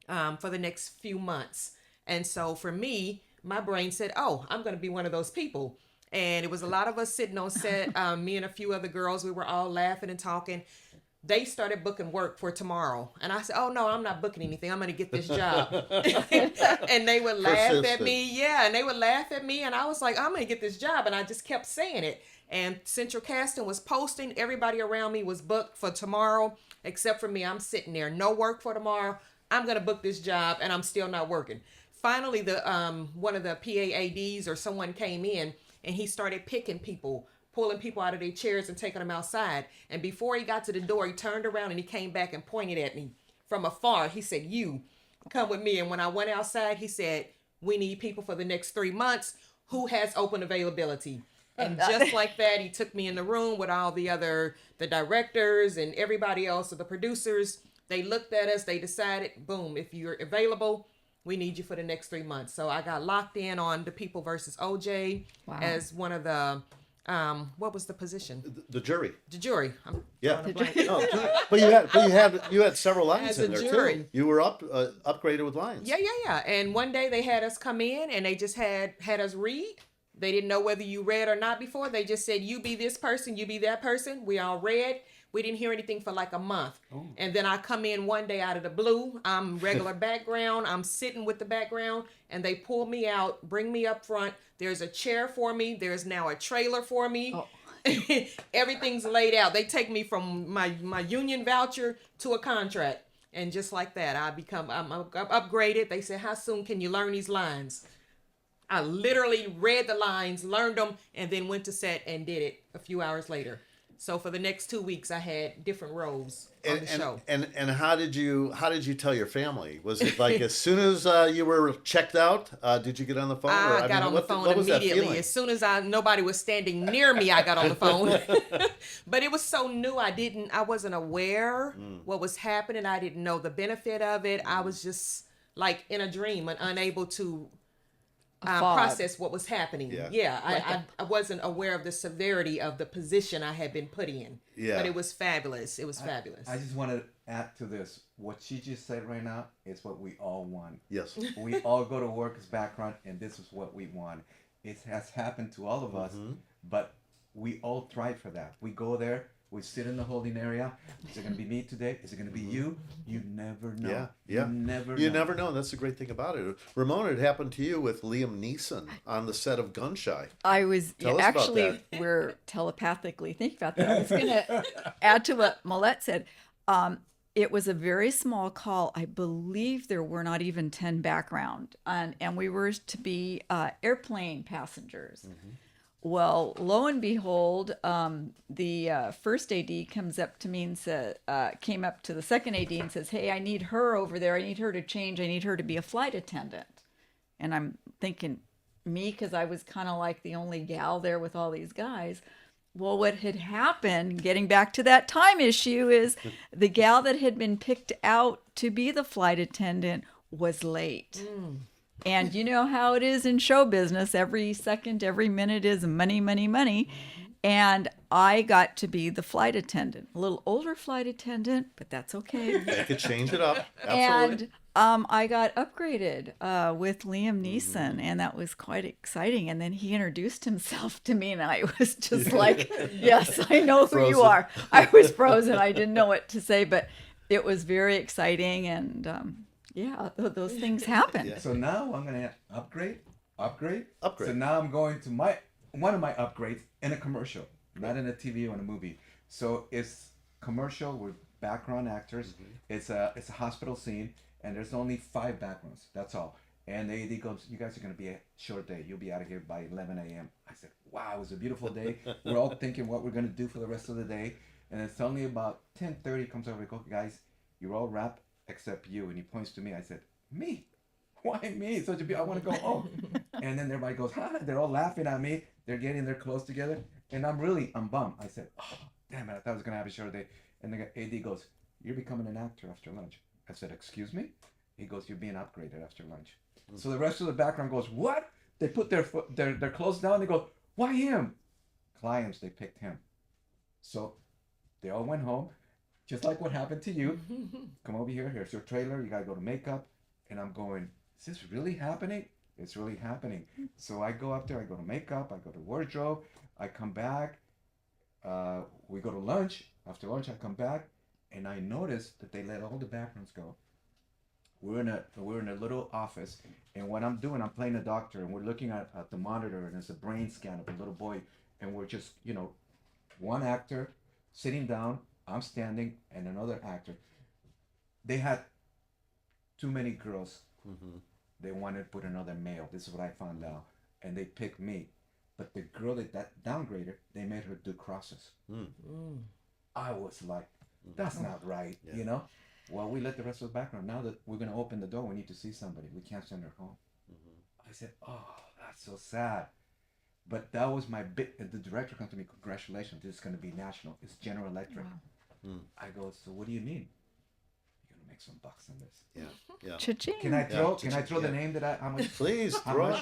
for the next few months. And so for me, my brain said, oh, I'm going to be one of those people. And it was a lot of us sitting on set, me and a few other girls. We were all laughing and talking. They started booking work for tomorrow. And I said, oh, no, I'm not booking anything. I'm going to get this job. And they would laugh at Persistent. me. Yeah, and they would laugh at me. And I was like, I'm going to get this job. And I just kept saying it. And Central Casting was posting. Everybody around me was booked for tomorrow, except for me. I'm sitting there. No work for tomorrow. I'm going to book this job, and I'm still not working. Finally, the one of the PAADs or someone came in, and he started picking people, pulling people out of their chairs and taking them outside. And before he got to the door, he turned around and he came back and pointed at me from afar. He said, you, come with me. And when I went outside, he said, we need people for the next 3 months. Who has open availability? And just like that, he took me in the room with all the directors and everybody else, or the producers. They looked at us. They decided, boom, if you're available, we need you for the next 3 months. So I got locked in on The People versus OJ as one of the, what was the position? The jury. The jury. I'm Yeah. drawing a blank. No, but you had several lines As in a there jury. too. You were upgraded with lines. Yeah. And one day they had us come in and they just had us read. They didn't know whether you read or not before. They just said, you be this person, you be that person. We all read. We didn't hear anything for like a month. Oh. And then I come in one day out of the blue. I'm regular background. I'm sitting with the background and they pull me out, bring me up front. There's a chair for me. There's now a trailer for me. Oh. Everything's laid out. They take me from my union voucher to a contract. And just like that, I'm upgraded. They said, how soon can you learn these lines? I literally read the lines, learned them, and then went to set and did it a few hours later. So for the next 2 weeks, I had different roles on the show. And how did you tell your family? Was it like as soon as you were checked out, did you get on the phone? I got on the phone immediately. As soon as nobody was standing near me, I got on the phone. But it was so new. I wasn't aware what was happening. I didn't know the benefit of it. I was just like in a dream and unable to process what was happening. I wasn't aware of the severity of the position I had been put in. But it was fabulous. It was fabulous. I just want to add to this. What she just said right now is what we all want. Yes. We all go to work as background, and this is what we want. It has happened to all of us, but we all thrive for that. We go there. We sit in the holding area. Is it going to be me today? Is it going to be you? You never know. Yeah. You never know. That's the great thing about it. Ramona, it happened to you with Liam Neeson on the set of Gunshy. I was Tell us actually, about that. we're telepathically thinking about that. I was going to add to what Millette said. It was a very small call. I believe there were not even 10 background, and we were to be airplane passengers. Well, lo and behold, the first AD comes up to me and came up to the second AD and says, hey, I need her over there. I need her to change. I need her to be a flight attendant. And I'm thinking, me, because I was kind of like the only gal there with all these guys. Well, what had happened, getting back to that time issue, is the gal that had been picked out to be the flight attendant was late. And you know how it is in show business. Every second, every minute is money, money, money. And I got to be the flight attendant. A little older flight attendant, but that's okay. They could change it up. Absolutely. And I got upgraded with Liam Neeson, and that was quite exciting. And then he introduced himself to me, and I was just like, yes, I know who you are. I was frozen. I didn't know what to say, but it was very exciting. And yeah, those things happen. So now I'm going to upgrade. So now I'm going to one of my upgrades in a commercial, not in a TV or in a movie. So it's commercial with background actors. It's a hospital scene, and there's only 5 backgrounds. That's all. And the AD goes, you guys are going to be a short day. You'll be out of here by 11 a.m. I said, wow, it was a beautiful day. We're all thinking what we're going to do for the rest of the day. And it's only about 10:30 comes over and goes, guys, you're all wrapped except you. And he points to me. I said, me? Why me? I want to go home. And then everybody goes, they're all laughing at me. They're getting their clothes together. And I'm bummed. I said, oh, damn it. I thought I was going to have a short day. And the AD goes, you're becoming an actor after lunch. I said, excuse me? He goes, you're being upgraded after lunch. So the rest of the background goes, what? They put their clothes down. They go, why him? Clients, they picked him. So they all went home, just like what happened to you. Come over here. Here's your trailer. You got to go to makeup. And I'm going, is this really happening? It's really happening. So I go up there, I go to makeup, I go to wardrobe, I come back, we go to lunch. After lunch, I come back, and I notice that they let all the backgrounds go. We're in a little office, and what I'm doing, I'm playing a doctor, and we're looking at the monitor, and it's a brain scan of a little boy, and we're just, one actor sitting down, I'm standing, and another actor. They had too many girls. Mm-hmm. They wanted to put another male. This is what I found out, and they picked me. But the girl that downgraded, they made her do crosses. Mm. I was like, that's not right, Yeah. Well, we let the rest of the background. Now that we're going to open the door, we need to see somebody. We can't send her home. Mm-hmm. I said, oh, that's so sad. But that was my bit. The director comes to me, congratulations, this is going to be national. It's General Electric. Wow. Mm. I go, so what do you mean? You're going to make some bucks on this. Yeah. Yeah. Cha-ching. Can I throw Yeah. the name that I'm going to... Please throw it.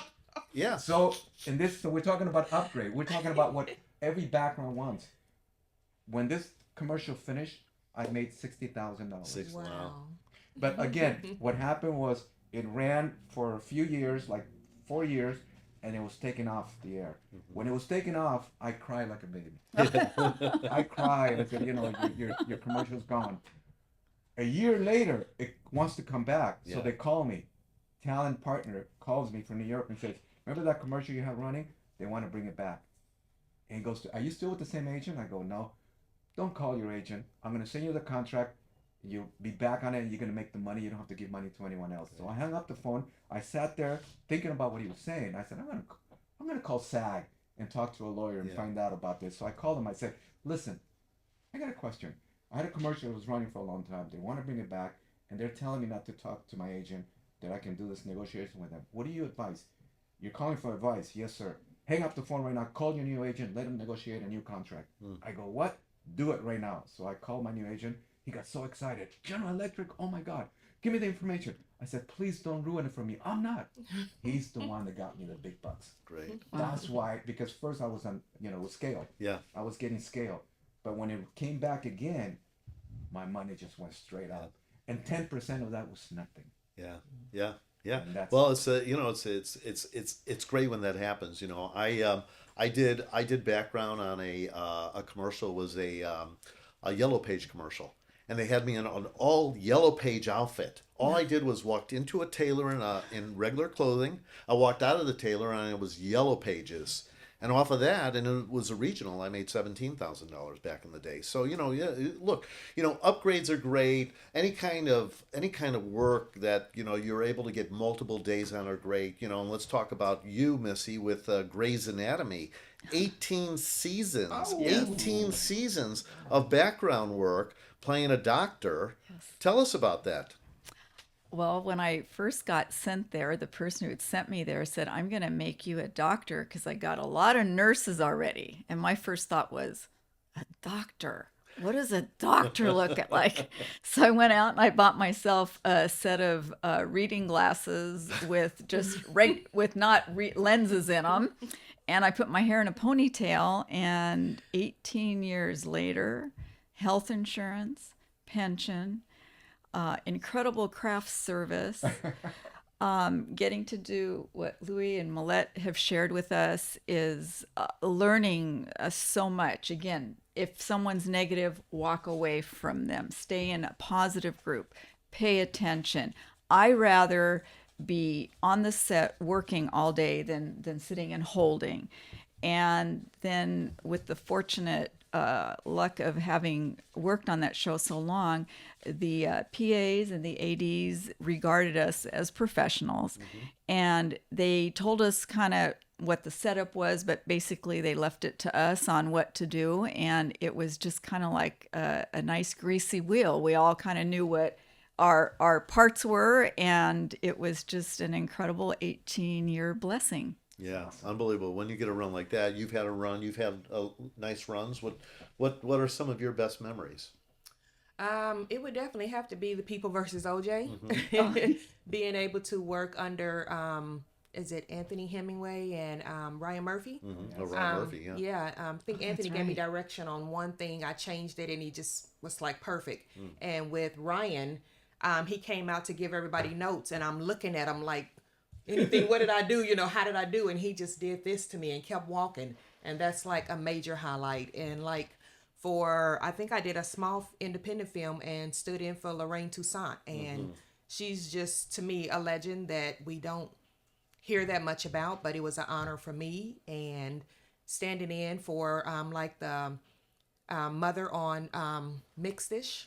Yeah. So we're talking about upgrade. We're talking about what every background wants. When this commercial finished, I made $60,000. Wow. But again, what happened was it ran for a few years, like 4 years, and it was taken off the air. Mm-hmm. When it was taken off, I cried like a baby. I cried. I said, your commercial's gone. A year later, it wants to come back, so Yeah. they call me. Talent partner calls me from New York and says, remember that commercial you have running? They want to bring it back. And he goes, are you still with the same agent? I go, no. Don't call your agent. I'm going to send you the contract. You'll be back on it and you're going to make the money. You don't have to give money to anyone else. So I hung up the phone. I sat there thinking about what he was saying. I said, I'm going to call SAG and talk to a lawyer and find out about this. So I called him. I said, listen, I got a question. I had a commercial that was running for a long time. They want to bring it back, and they're telling me not to talk to my agent, that I can do this negotiation with them. What do you advise? You're calling for advice. Yes, sir. Hang up the phone right now. Call your new agent. Let him negotiate a new contract. I go, what? Do it right now. So I called my new agent. He got so excited. General Electric, oh my God. Give me the information. I said, please don't ruin it for me. I'm not. He's the one that got me the big bucks. Great. That's why, because first I was on, with scale. Yeah. I was getting scale. But when it came back again, my money just went straight up. And 10% of that was nothing. Yeah. Yeah. Yeah. And that's- Well, it's great when that happens. I did background on a commercial. It was a Yellow Page commercial, and they had me in an all Yellow Page outfit. All I did was walked into a tailor in regular clothing. I walked out of the tailor and it was Yellow Pages. And off of that, and it was a regional, I made $17,000 back in the day. So look, upgrades are great. Any kind of work that you're able to get multiple days on are great. And let's talk about you, Missy, with Grey's Anatomy, 18 seasons, Oh. 18 seasons of background work playing a doctor. Yes. Tell us about that. Well, when I first got sent there, the person who had sent me there said, I'm going to make you a doctor because I got a lot of nurses already. And my first thought was, a doctor? What does a doctor look like? So I went out and I bought myself a set of reading glasses with lenses in them. And I put my hair in a ponytail. And 18 years later, health insurance, pension, incredible craft service, getting to do what Louie and Millette have shared with us is learning so much. Again, if someone's negative, walk away from them. Stay in a positive group. Pay attention. I rather be on the set working all day than sitting and holding. And then with the fortunate luck of having worked on that show so long, the PAs and the ADs regarded us as professionals. And they told us kind of what the setup was, but basically they left it to us on what to do. And it was just kind of like a nice greasy wheel. We all kind of knew what our parts were, and it was just an incredible 18-year blessing. Yeah, unbelievable. When you get a run like that, you've had nice runs. What are some of your best memories? It would definitely have to be The People versus OJ. Being able to work under, is it Anthony Hemingway and Ryan Murphy? Oh, Ryan Murphy, yeah. Yeah, I think Anthony that's gave me right. direction on one thing. I changed it, and he just was like perfect. And with Ryan, he came out to give everybody notes, and I'm looking at him like, anything. What did I do? You know, how did I do? And he just did this to me and kept walking. And that's like a major highlight. And like for, I think I did a small independent film and stood in for Lorraine Toussaint. And she's just, to me, a legend that we don't hear that much about, but it was an honor for me. And standing in for like the mother on Mixed-ish,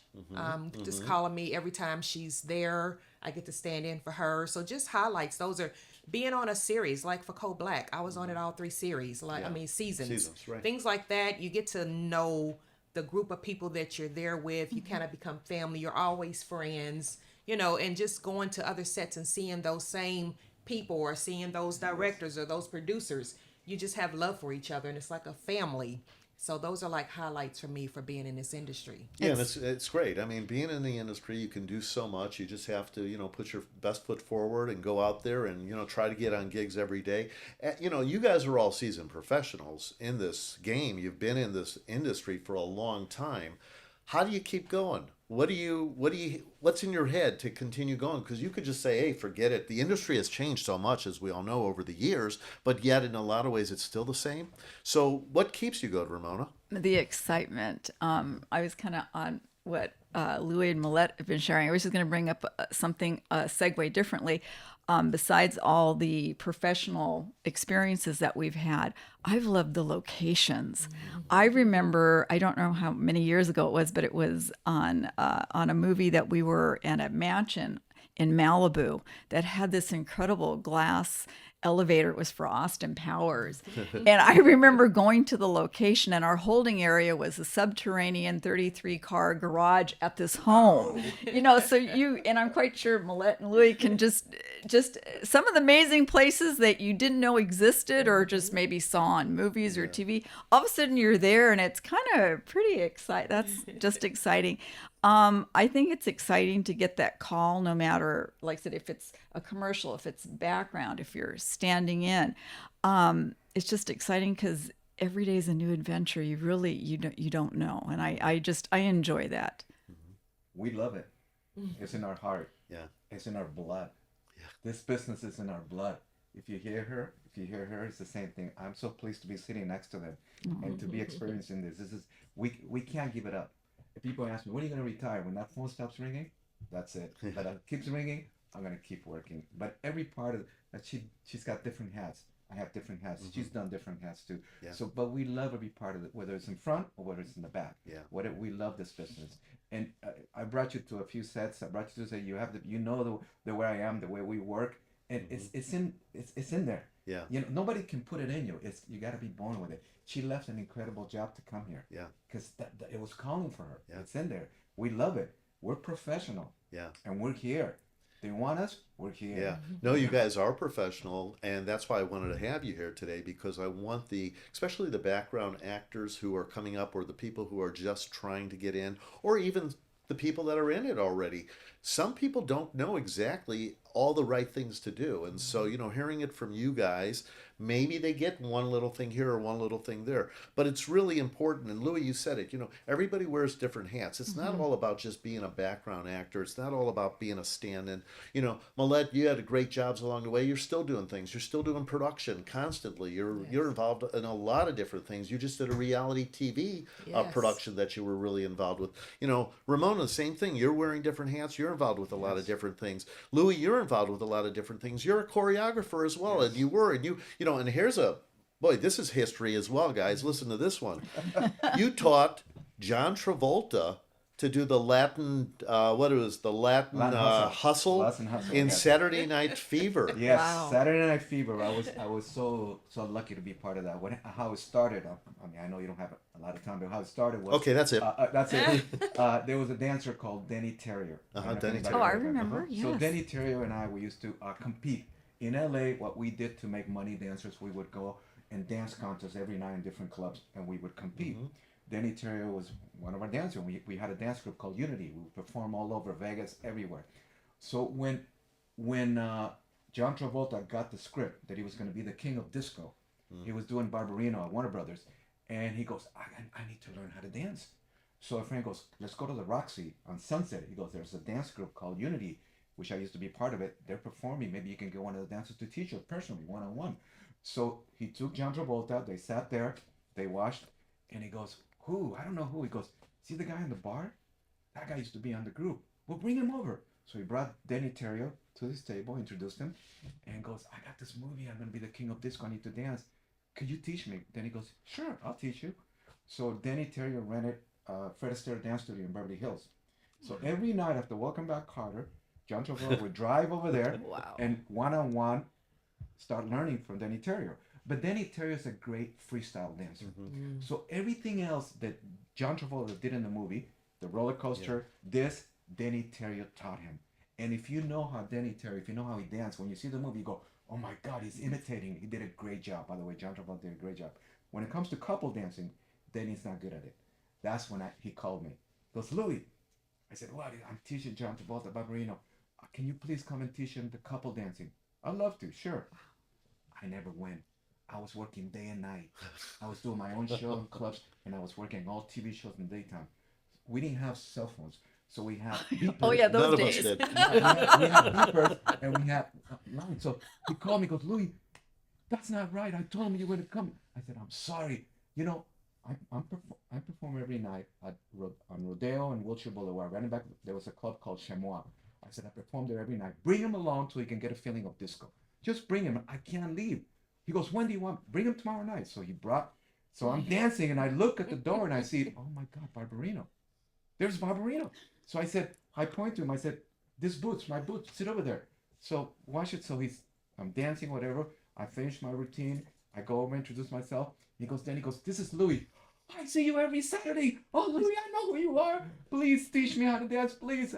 just calling me every time she's there. I get to stand in for her. So just highlights. Those are being on a series like for Code Black. I was on it all 3 series, like I mean seasons, right. things like that. You get to know the group of people that you're there with. You kind of become family. You're always friends, you know, and just going to other sets and seeing those same people or seeing those directors or those producers. You just have love for each other, and it's like a family. So those are like highlights for me for being in this industry. Yeah, and it's great. I mean, being in the industry, you can do so much. You just have to, put your best foot forward and go out there and, try to get on gigs every day. You guys are all seasoned professionals in this game. You've been in this industry for a long time. How do you keep going? What's in your head to continue going? Because you could just say, hey, forget it. The industry has changed so much, as we all know, over the years, but yet in a lot of ways it's still the same. So what keeps you going, Ramona? The excitement. I was kind of on what Louie and Millette have been sharing. I was just going to bring up something, segue differently. Besides all the professional experiences that we've had, I've loved the locations. I remember, I don't know how many years ago it was, but it was on a movie that we were in a mansion in Malibu that had this incredible glass elevator. It was for Austin Powers. And I remember going to the location, and our holding area was a subterranean 33-car garage at this home. So and I'm quite sure Millette and Louie can just some of the amazing places that you didn't know existed or just maybe saw on movies or TV. All of a sudden you're there, and it's kind of pretty exciting. That's just exciting. I think it's exciting to get that call, no matter, like I said, if it's a commercial, if it's background, if you're standing in. It's just exciting because every day is a new adventure. You don't know, and I enjoy that. We love it. It's in our heart. Yeah. It's in our blood. Yeah. This business is in our blood. If you hear her, it's the same thing. I'm so pleased to be sitting next to them and to be experiencing this. This is we can't give it up. If people ask me, when are you going to retire? When that phone stops ringing, that's it. But it keeps ringing, I'm going to keep working. But every part of that, she's got different hats. I have different hats. She's done different hats too. Yeah. So, but we love every part of it, whether it's in front or whether it's in the back. Yeah. We love this business. And I brought you to a few sets. I brought you to say the way I am, the way we work, and it's in there. Yeah. Nobody can put it in you. You got to be born with it. She left an incredible job to come here. Yeah. Because it was calling for her. Yeah. It's in there. We love it. We're professional. Yeah. And we're here. They want us. We're here. Yeah. No, you guys are professional, and that's why I wanted to have you here today, because I want especially the background actors who are coming up, or the people who are just trying to get in, or even the people that are in it already. Some people don't know exactly all the right things to do. And so, hearing it from you guys, maybe they get one little thing here or one little thing there. But it's really important. And Louie, you said it, everybody wears different hats. It's not all about just being a background actor. It's not all about being a stand-in. Millette, you had great jobs along the way. You're still doing things. You're still doing production constantly. You're involved in a lot of different things. You just did a reality TV production that you were really involved with. Ramona, the same thing. You're wearing different hats. You're involved with a lot of different things. Louie, you're involved with a lot of different things. You're a choreographer as well, and and here's this is history as well, guys. Listen to this one. You taught John Travolta to do the Latin, Latin hustle in Saturday Night Fever. Yes, wow. Saturday Night Fever. I was so lucky to be part of that. How it started, I know you don't have a lot of time, but how it started was... Okay, that's it. That's it. There was a dancer called Denny Terrier. Denny Terrier. Oh, I remember, yes. So Denny Terrier and I, we used to compete. In LA, what we did to make money, dancers, we would go and dance contests every night in different clubs, and we would compete. Denny Terrier was one of our dancers. We had a dance group called Unity. We would perform all over Vegas, everywhere. So when John Travolta got the script that he was going to be the king of disco, he was doing Barbarino at Warner Brothers, and he goes, I need to learn how to dance. So a friend goes, let's go to the Roxy on Sunset. He goes, there's a dance group called Unity, which I used to be part of it. They're performing. Maybe you can get one of the dancers to teach you personally, one-on-one. So he took John Travolta. They sat there. They watched. And he goes, who? I don't know who. He goes, see the guy in the bar? That guy used to be on the group. Well, bring him over. So he brought Danny Terrio to his table, introduced him, and goes, I got this movie. I'm going to be the king of disco. I need to dance. Could you teach me? Then he goes, sure, I'll teach you. So Danny Terrio rented Fred Astaire Dance Studio in Beverly Hills. So every night after Welcome Back Carter, John Travolta would drive over there and one-on-one start learning from Danny Terrio. But Danny Terrio is a great freestyle dancer. So everything else that John Travolta did in the movie, the roller coaster, this, Danny Terrio taught him. And if you know how Danny Terrio, if you know how he danced, when you see the movie, you go, oh my God, he's imitating. He did a great job. By the way, John Travolta did a great job. When it comes to couple dancing, Danny's not good at it. That's when he called me. He goes, Louie. I said, what? I'm teaching John Travolta Barbarino. Can you please come and teach him the couple dancing? I'd love to, sure. I never went. I was working day and night. I was doing my own show in clubs, and I was working all TV shows in the daytime. We didn't have cell phones, so we had beepers. Oh yeah, None those of us days. did. We had beepers, and we had lines. So he called me, goes, Louie, that's not right. I told him you were going to come. I said, I'm sorry. You know, I perform every night on Rodeo and Wilshire Boulevard. Right in back, there was a club called Chamois. I said, I perform there every night. Bring him along so he can get a feeling of disco. Just bring him. I can't leave. He goes, when do you want? Bring him tomorrow night. So so I'm dancing and I look at the door and I see, oh my God, Barbarino. There's Barbarino. So I point to him. I said, this boots, my boots, sit over there. So watch it. So I'm dancing, whatever. I finish my routine. I go over, introduce myself. He goes, this is Louie. I see you every Saturday. Oh, Louie, I know who you are. Please teach me how to dance, please.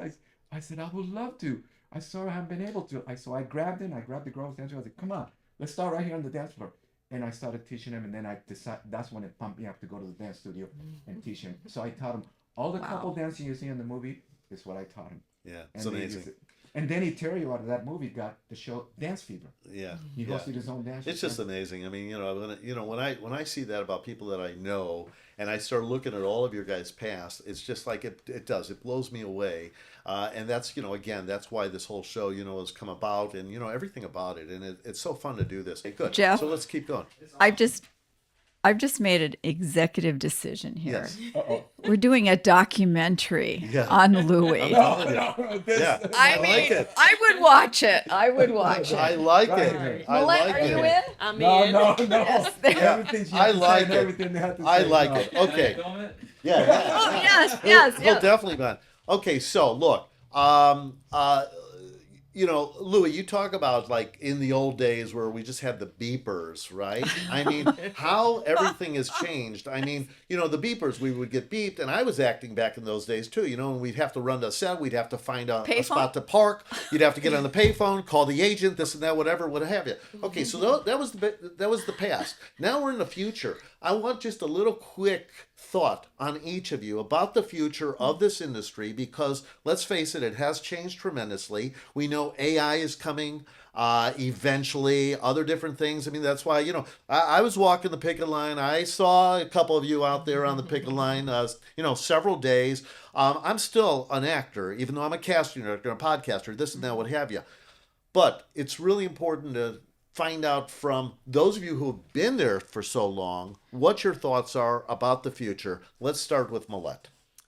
I said, I would love to. I sorry I haven't been able to. So I grabbed him. I grabbed the girls dancing. I said, come on, let's start right here on the dance floor. And I started teaching him. And then I decided that's when it pumped me up to go to the dance studio and teach him. So I taught him all the couple dancing you see in the movie is what I taught him. Yeah, it's amazing. And Danny Terrio out of that movie got the show Dance Fever. Yeah, he hosted his own dance. It's just amazing. I mean, when I see that about people that I know, and I start looking at all of your guys' past, it's just like it blows me away. And that's again, that's why this whole show has come about, and everything about it, and it's so fun to do this. Hey, good, Jeff, so let's keep going. I've just made an executive decision here. Yes. We're doing a documentary on Louie. Yeah, I like it. I would watch it. I would watch it. I like it. Right. I Millette, like are it. you in? I'm No. in. Yes. Everything she I had to like say and it. everything they had to say. I like no. it. Okay. Film it? Yeah. Oh yes. He'll definitely be on. Okay, so look, Louie, you talk about like in the old days where we just had the beepers, right? I mean, how everything has changed. I mean, the beepers, we would get beeped, and I was acting back in those days too, and we'd have to run to a set, we'd have to find a spot to park, you'd have to get on the payphone, call the agent, this and that, whatever, what have you. Okay, so that was the past. Now we're in the future. I want just a little quick thought on each of you about the future of this industry, because let's face it, it has changed tremendously. We know AI is coming eventually, other different things. I mean, that's why, I was walking the picket line. I saw a couple of you out there on the picket line, several days. I'm still an actor, even though I'm a casting director, a podcaster, this and that, what have you. But it's really important to find out from those of you who have been there for so long what your thoughts are about the future. Let's start with Millette.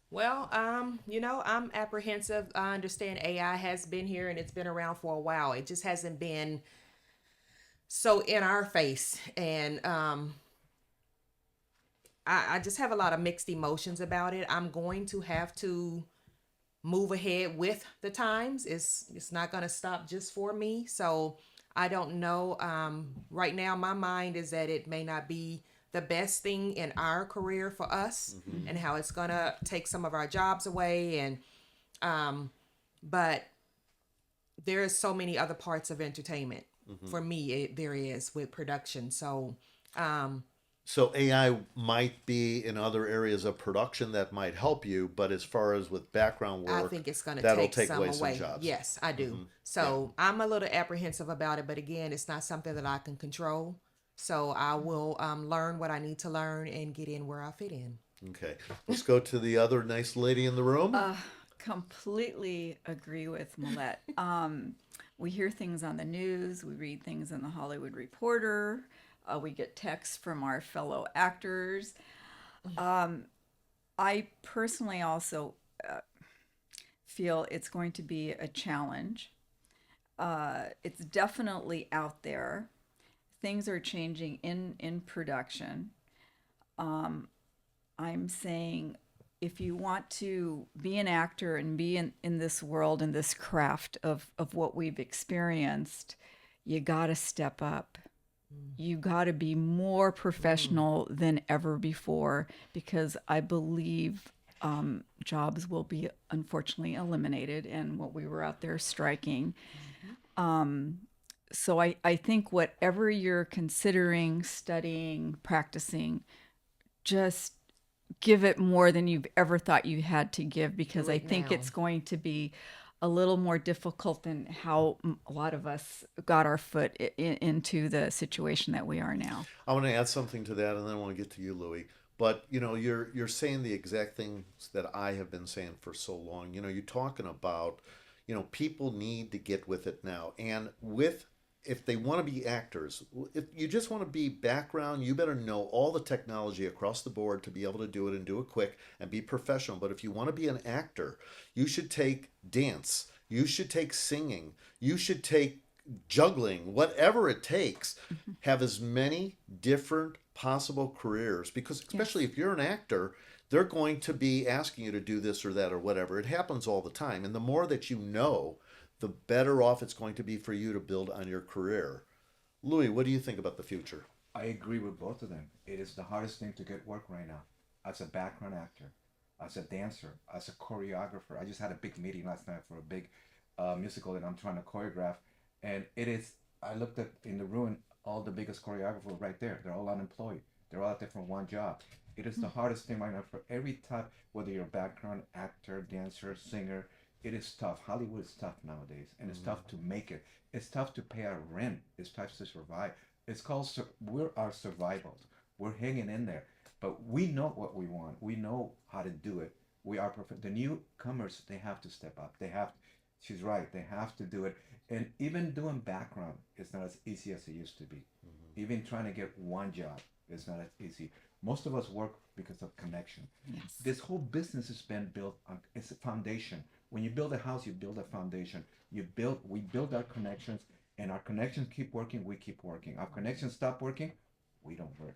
Well, I'm apprehensive. I understand AI has been here and it's been around for a while. It just hasn't been so in our face. And I just have a lot of mixed emotions about it. I'm going to have to move ahead with the times. It's not going to stop just for me. So I don't know. Right now, my mind is that it may not be the best thing in our career for us, and how it's going to take some of our jobs away. And but there's so many other parts of entertainment. For me, there is with production. So So AI might be in other areas of production that might help you, but as far as with background work, I think it's going to that'll take some away away. some jobs. Yes, I do. So I'm a little apprehensive about it, but again, it's not something that I can control. So I will learn what I need to learn and get in where I fit in. Okay, let's go to the other nice lady in the room. completely agree with Millette. We hear things on the news, we read things in the Hollywood Reporter, we get texts from our fellow actors. I personally also feel it's going to be a challenge. It's definitely out there. Things are changing in production. I'm saying if you want to be an actor and be in this world, in this craft of what we've experienced, you got to step up. You got to be more professional than ever before because I believe jobs will be unfortunately eliminated and what we were out there striking. So I think whatever you're considering, studying, practicing, just give it more than you've ever thought you had to give because Do I it think now. it's going to be a little more difficult than how a lot of us got our foot into the situation that we are now. I want to add something to that, and then I want to get to you, Louie. But you're saying the exact things that I have been saying for so long. You're talking about, people need to get with it now, and with if they want to be actors, if you just want to be background, you better know all the technology across the board to be able to do it and do it quick and be professional. But if you want to be an actor, you should take dance, you should take singing, you should take juggling, whatever it takes, have as many different possible careers because especially Yes. if you're an actor, they're going to be asking you to do this or that or whatever. It happens all the time. And the more that you know, the better off it's going to be for you to build on your career. Louis, what do you think about the future? I agree with both of them. It is the hardest thing to get work right now. As a background actor, as a dancer, as a choreographer. I just had a big meeting last night for a big musical that I'm trying to choreograph, and it is. I looked at in the room all the biggest choreographers right there. They're all unemployed. They're all out there for one job. It is the hardest thing right now for every type, whether you're a background actor, dancer, singer. It is tough. Hollywood is tough nowadays, and it's tough to make it. It's tough to pay our rent. It's tough to survive. It's called we're our survival. We're hanging in there, but we know what we want. We know how to do it. We are perfect. The newcomers, they have to step up. They have. She's right. They have to do it. And even doing background is not as easy as it used to be. Even trying to get one job is not as easy. Most of us work because of connection. Yes. This whole business has been built on it's a foundation. When you build a house, you build a foundation. We build our connections, and our connections keep working. We keep working. Our connections stop working, we don't work,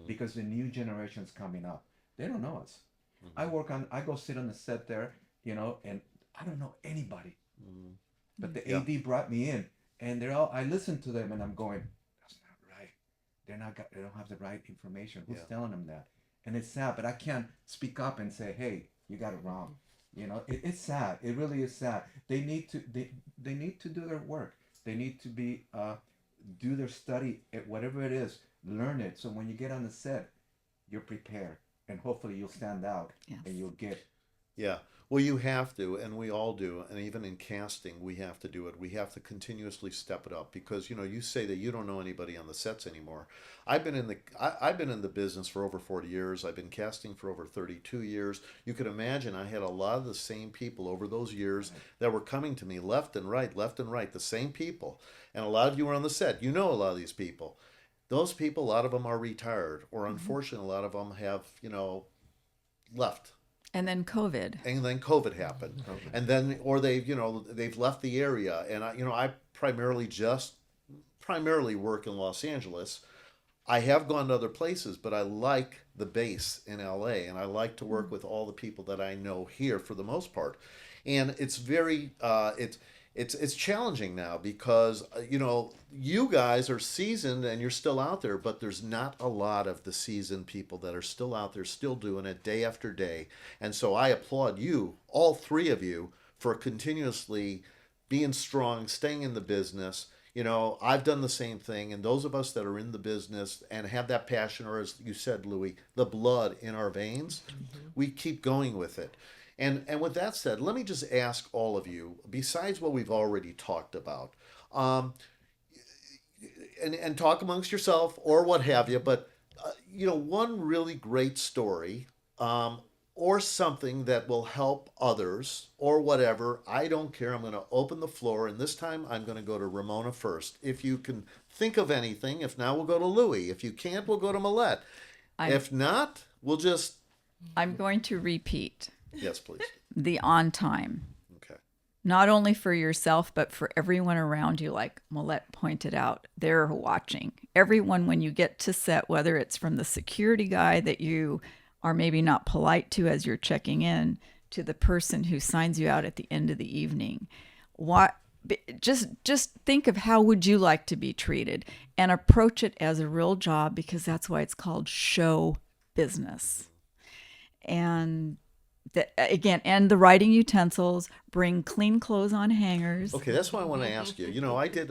because the new generation's coming up. They don't know us. I go sit on the set there, and I don't know anybody. But the Yeah. AD brought me in, and I listen to them, and I'm going, that's not right. They don't have the right information. Who's Yeah. telling them that? And it's sad, but I can't speak up and say, hey, you got it wrong. It's sad. It really is sad. They need to do their work. They need to do their study at whatever it is, learn it. So when you get on the set, you're prepared, and hopefully you'll stand out, Yes. and you'll get. Yeah. Well, you have to, and we all do, and even in casting, we have to do it. We have to continuously step it up because you say that you don't know anybody on the sets anymore. I've been in the business for over 40 years. I've been casting for over 32 years. You could imagine I had a lot of the same people over those years that were coming to me left and right, the same people. And a lot of you were on the set. You know a lot of these people. Those people, a lot of them are retired, or unfortunately, a lot of them have, left. And then COVID. And then COVID happened, and then or they've left the area, and I primarily work in Los Angeles. I have gone to other places, but I like the base in LA, and I like to work with all the people that I know here for the most part, and it's very it's challenging now because you guys are seasoned and you're still out there, but there's not a lot of the seasoned people that are still out there, still doing it day after day. And so I applaud you, all three of you, for continuously being strong, staying in the business. I've done the same thing, and those of us that are in the business and have that passion, or as you said, Louis, the blood in our veins, we keep going with it. And with that said, let me just ask all of you, besides what we've already talked about, and talk amongst yourself or what have you, but one really great story, or something that will help others or whatever. I don't care. I'm going to open the floor, and this time I'm going to go to Ramona first. If you can think of anything, if not, we'll go to Louie. If you can't, we'll go to Millette. I'm, If not, we'll just. I'm going to repeat Yes, please. the on time. Okay. Not only for yourself, but for everyone around you, like Millette pointed out, they're watching. Everyone, when you get to set, whether it's from the security guy that you are maybe not polite to as you're checking in, to the person who signs you out at the end of the evening, what just think of how would you like to be treated and approach it as a real job, because that's why it's called show business. And again, and the writing utensils, bring clean clothes on hangers. Okay, that's why I want to ask you. You know, I did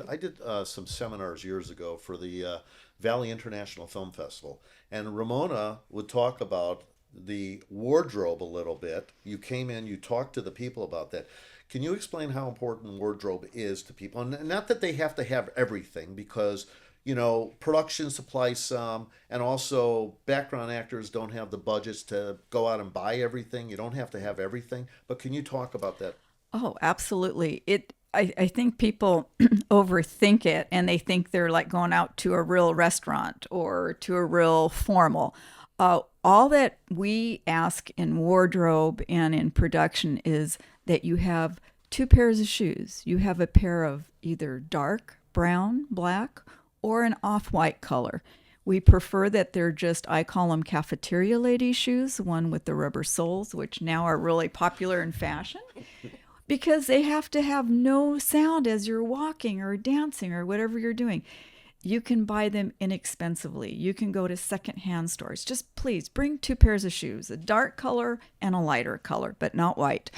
some seminars years ago for the Valley International Film Festival, and Ramona would talk about the wardrobe a little bit. You came in, you talked to the people about that. Can you explain how important wardrobe is to people? And not that they have to have everything, because you know, production supplies some, and also background actors don't have the budgets to go out and buy everything. You don't have to have everything. But can you talk about that? Oh, absolutely. I think people overthink it, and they think they're like going out to a real restaurant or to a real formal. All that we ask in wardrobe and in production is that you have two pairs of shoes. You have a pair of either dark brown, black, or an off-white color. We prefer that they're just, I call them cafeteria lady shoes, one with the rubber soles, which now are really popular in fashion, because they have to have no sound as you're walking or dancing or whatever you're doing. You can buy them inexpensively. You can go to secondhand stores. Just please bring two pairs of shoes, a dark color and a lighter color, but not white.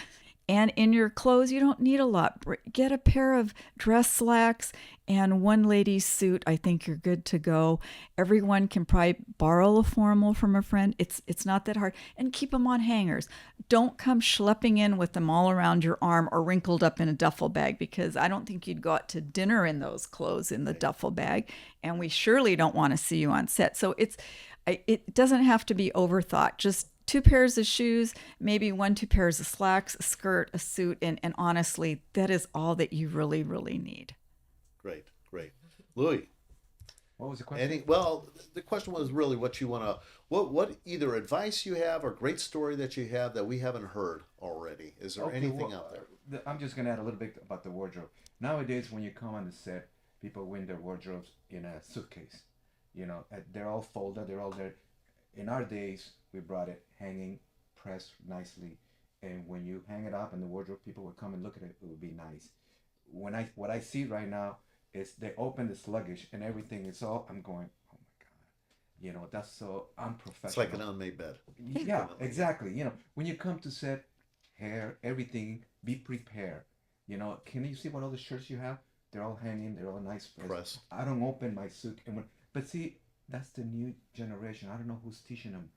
And in your clothes, you don't need a lot. Get a pair of dress slacks and one lady's suit. I think you're good to go. Everyone can probably borrow a formal from a friend. It's not that hard. And keep them on hangers. Don't come schlepping in with them all around your arm or wrinkled up in a duffel bag, because I don't think you'd go out to dinner in those clothes in the duffel bag. And we surely don't want to see you on set. So it doesn't have to be overthought. Just two pairs of shoes, maybe two pairs of slacks, a skirt, a suit, and honestly, that is all that you really, really need. Great, great. Louis, What was the question? the question was really what you want to, what either advice you have or great story that you have that we haven't heard already. Is there anything out there? I'm just gonna add a little bit about the wardrobe. Nowadays, when you come on the set, people win their wardrobes in a suitcase. You know, they're all folded. They're all there. In our days, we brought it hanging, pressed nicely, and when you hang it up in the wardrobe, people would come and look at it. It would be nice. What I see right now is they open the sluggish and everything is all. I'm going, oh my god, you know, that's so unprofessional. It's like an unmade bed. Yeah, exactly. You know, when you come to set, hair, everything, be prepared. You know, can you see what all the shirts you have? They're all hanging. They're all nice pressed. I don't open my suit, but see, that's the new generation. I don't know who's teaching them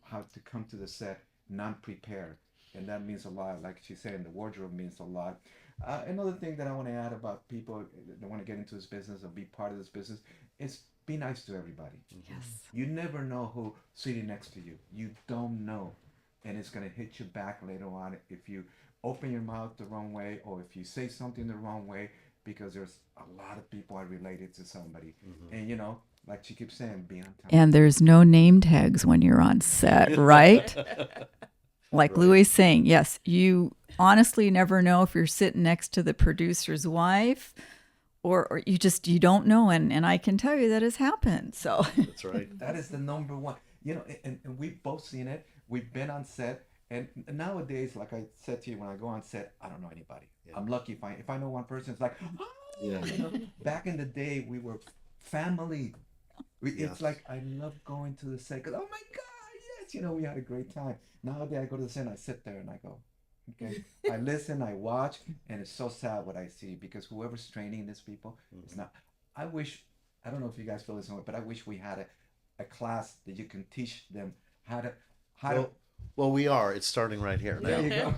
how to come to the set non-prepared, and that means a lot. Like she said, the wardrobe means a lot. Another thing that I want to add about people that want to get into this business or be part of this business is be nice to everybody. Yes. You never know who's sitting next to you. You don't know, and it's gonna hit you back later on if you open your mouth the wrong way or if you say something the wrong way, because there's a lot of people are related to somebody, and you know. Like she keeps saying, be on time. And there's no name tags when you're on set, right? Like Right. Louis saying, yes, you honestly never know if you're sitting next to the producer's wife or you don't know. And I can tell you that has happened. So That's right. That is the number one. You know, and we've both seen it. We've been on set. And nowadays, like I said to you, when I go on set, I don't know anybody. Yeah. I'm lucky if I know one person, it's like, oh, Yeah. you know, back in the day, we were family. Yes. It's like I love going to the set because, oh my God, yes, you know, we had a great time. Nowadays, I go to the set and I sit there and I go, okay. I listen, I watch, and it's so sad what I see because whoever's training these people is not. I don't know if you guys feel this way, but I wish we had a class that you can teach them how to. Well, we are. It's starting right here now. There you go.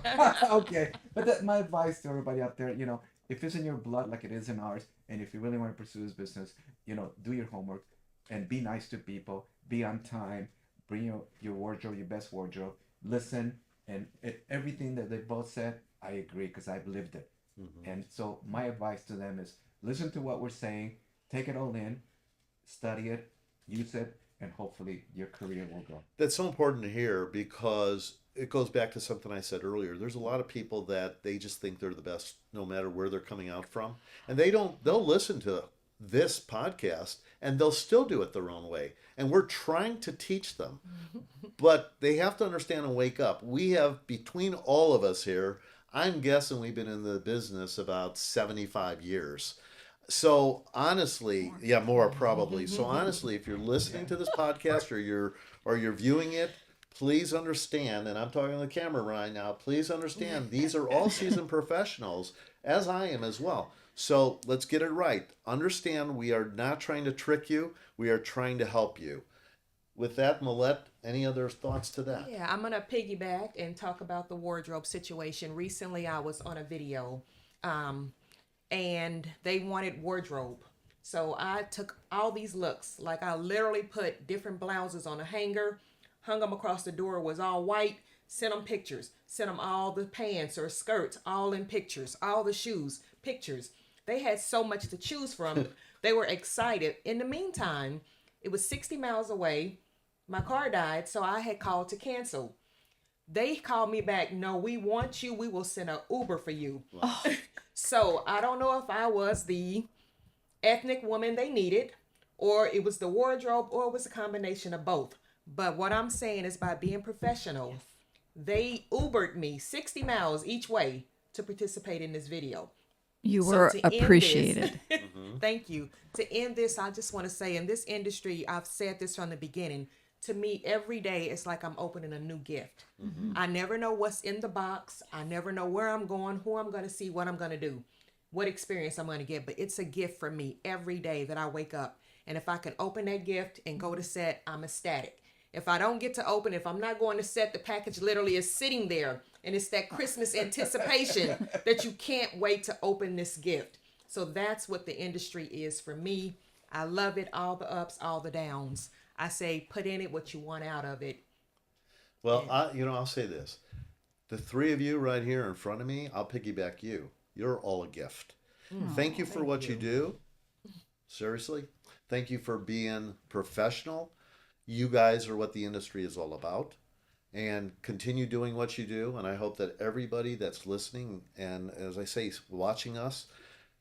Okay. But my advice to everybody out there, you know, if it's in your blood like it is in ours, and if you really want to pursue this business, you know, do your homework and be nice to people, be on time, bring your wardrobe, your best wardrobe, listen, and everything that they both said, I agree because I've lived it. And so my advice to them is listen to what we're saying, take it all in, study it, use it, and hopefully your career will go. That's so important to hear because it goes back to something I said earlier. There's a lot of people that they just think they're the best no matter where they're coming out from. And they'll listen to this podcast and they'll still do it their own way. And we're trying to teach them. But they have to understand and wake up. We have, between all of us here, I'm guessing we've been in the business about 75 years. So honestly, yeah, more probably. So honestly, if you're listening to this podcast or you're viewing it, please understand, and I'm talking to the camera right now, please understand these are all seasoned professionals, as I am as well. So let's get it right. Understand we are not trying to trick you, we are trying to help you. With that, Millette, any other thoughts to that? Yeah, I'm gonna piggyback and talk about the wardrobe situation. Recently, I was on a video, and they wanted wardrobe, so I took all these looks. Like I literally put different blouses on a hanger, hung them across the door. Was all white. Sent them pictures. Sent them all the pants or skirts, all in pictures. All the shoes, pictures. They had so much to choose from. They were excited. In the meantime, it was 60 miles away. My car died, so I had called to cancel. They called me back. No, we want you. We will send an Uber for you. Wow. So I don't know if I was the ethnic woman they needed, or it was the wardrobe, or it was a combination of both. But what I'm saying is by being professional, they Ubered me 60 miles each way to participate in this video. You So were to end this- appreciated. Thank you. To end this, I just want to say in this industry, I've said this from the beginning. To me, every day it's like I'm opening a new gift. I never know what's in the box. I never know where I'm going, who I'm going to see, what I'm going to do, what experience I'm going to get. But it's a gift for me every day that I wake up. And if I can open that gift and go to set, I'm ecstatic. If I don't get to open, if I'm not going to set, the package literally is sitting there. And it's that Christmas anticipation that you can't wait to open this gift. So that's what the industry is for me. I love it, all the ups, all the downs. I say put in it what you want out of it. Well, I'll say this. The three of you right here in front of me, I'll piggyback you. You're all a gift. Thank you for what you do. Seriously. Thank you for being professional. You guys are what the industry is all about. And continue doing what you do. And I hope that everybody that's listening and, as I say, watching us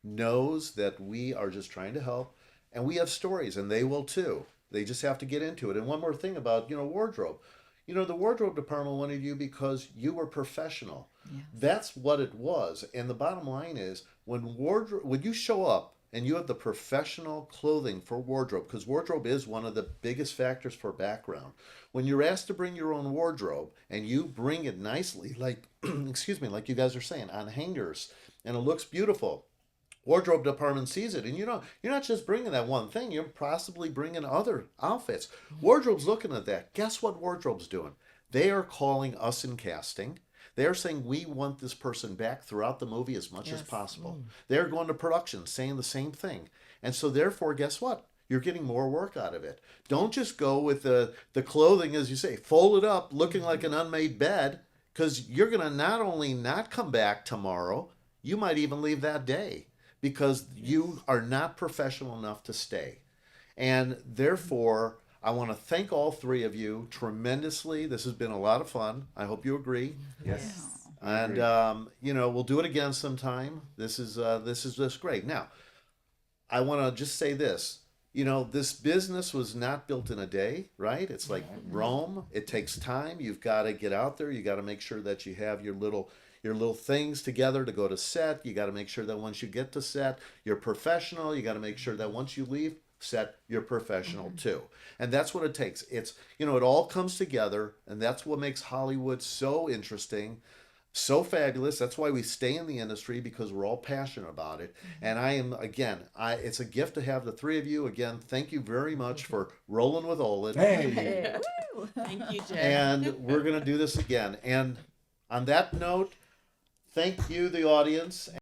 knows that we are just trying to help. And we have stories, and they will too. They just have to get into it. And one more thing about, wardrobe. The wardrobe department wanted you because you were professional. Yes. That's what it was. And the bottom line is when you show up and you have the professional clothing for wardrobe, because wardrobe is one of the biggest factors for background. When you're asked to bring your own wardrobe and you bring it nicely, like, like you guys are saying, on hangers, and it looks beautiful, wardrobe department sees it, and you're not just bringing that one thing, you're possibly bringing other outfits. Wardrobe's looking at that. Guess what wardrobe's doing? They are calling us in casting. They're saying we want this person back throughout the movie as much as possible. They're going to production saying the same thing. And so therefore, guess what? You're getting more work out of it. Don't just go with the clothing, as you say, fold it up, looking like an unmade bed, because you're going to not only not come back tomorrow, you might even leave that day, because you are not professional enough to stay. And therefore, I want to thank all three of you tremendously. This has been a lot of fun. I hope you agree. Yes. And we'll do it again sometime. This is just great. Now, I want to just say this. This business was not built in a day, right? It's like Rome. It takes time. You've got to get out there. You got to make sure that you have your little things together to go to set. You got to make sure that once you get to set, you're professional. You got to make sure that once you leave set, you're professional too. And that's what it takes. It's, it all comes together, and that's what makes Hollywood so interesting, so fabulous. That's why we stay in the industry, because we're all passionate about it. And it's a gift to have the three of you. Again, thank you very much for rolling with Olin. Hey. Thank you, Jay. And we're going to do this again. And on that note, thank you, the audience.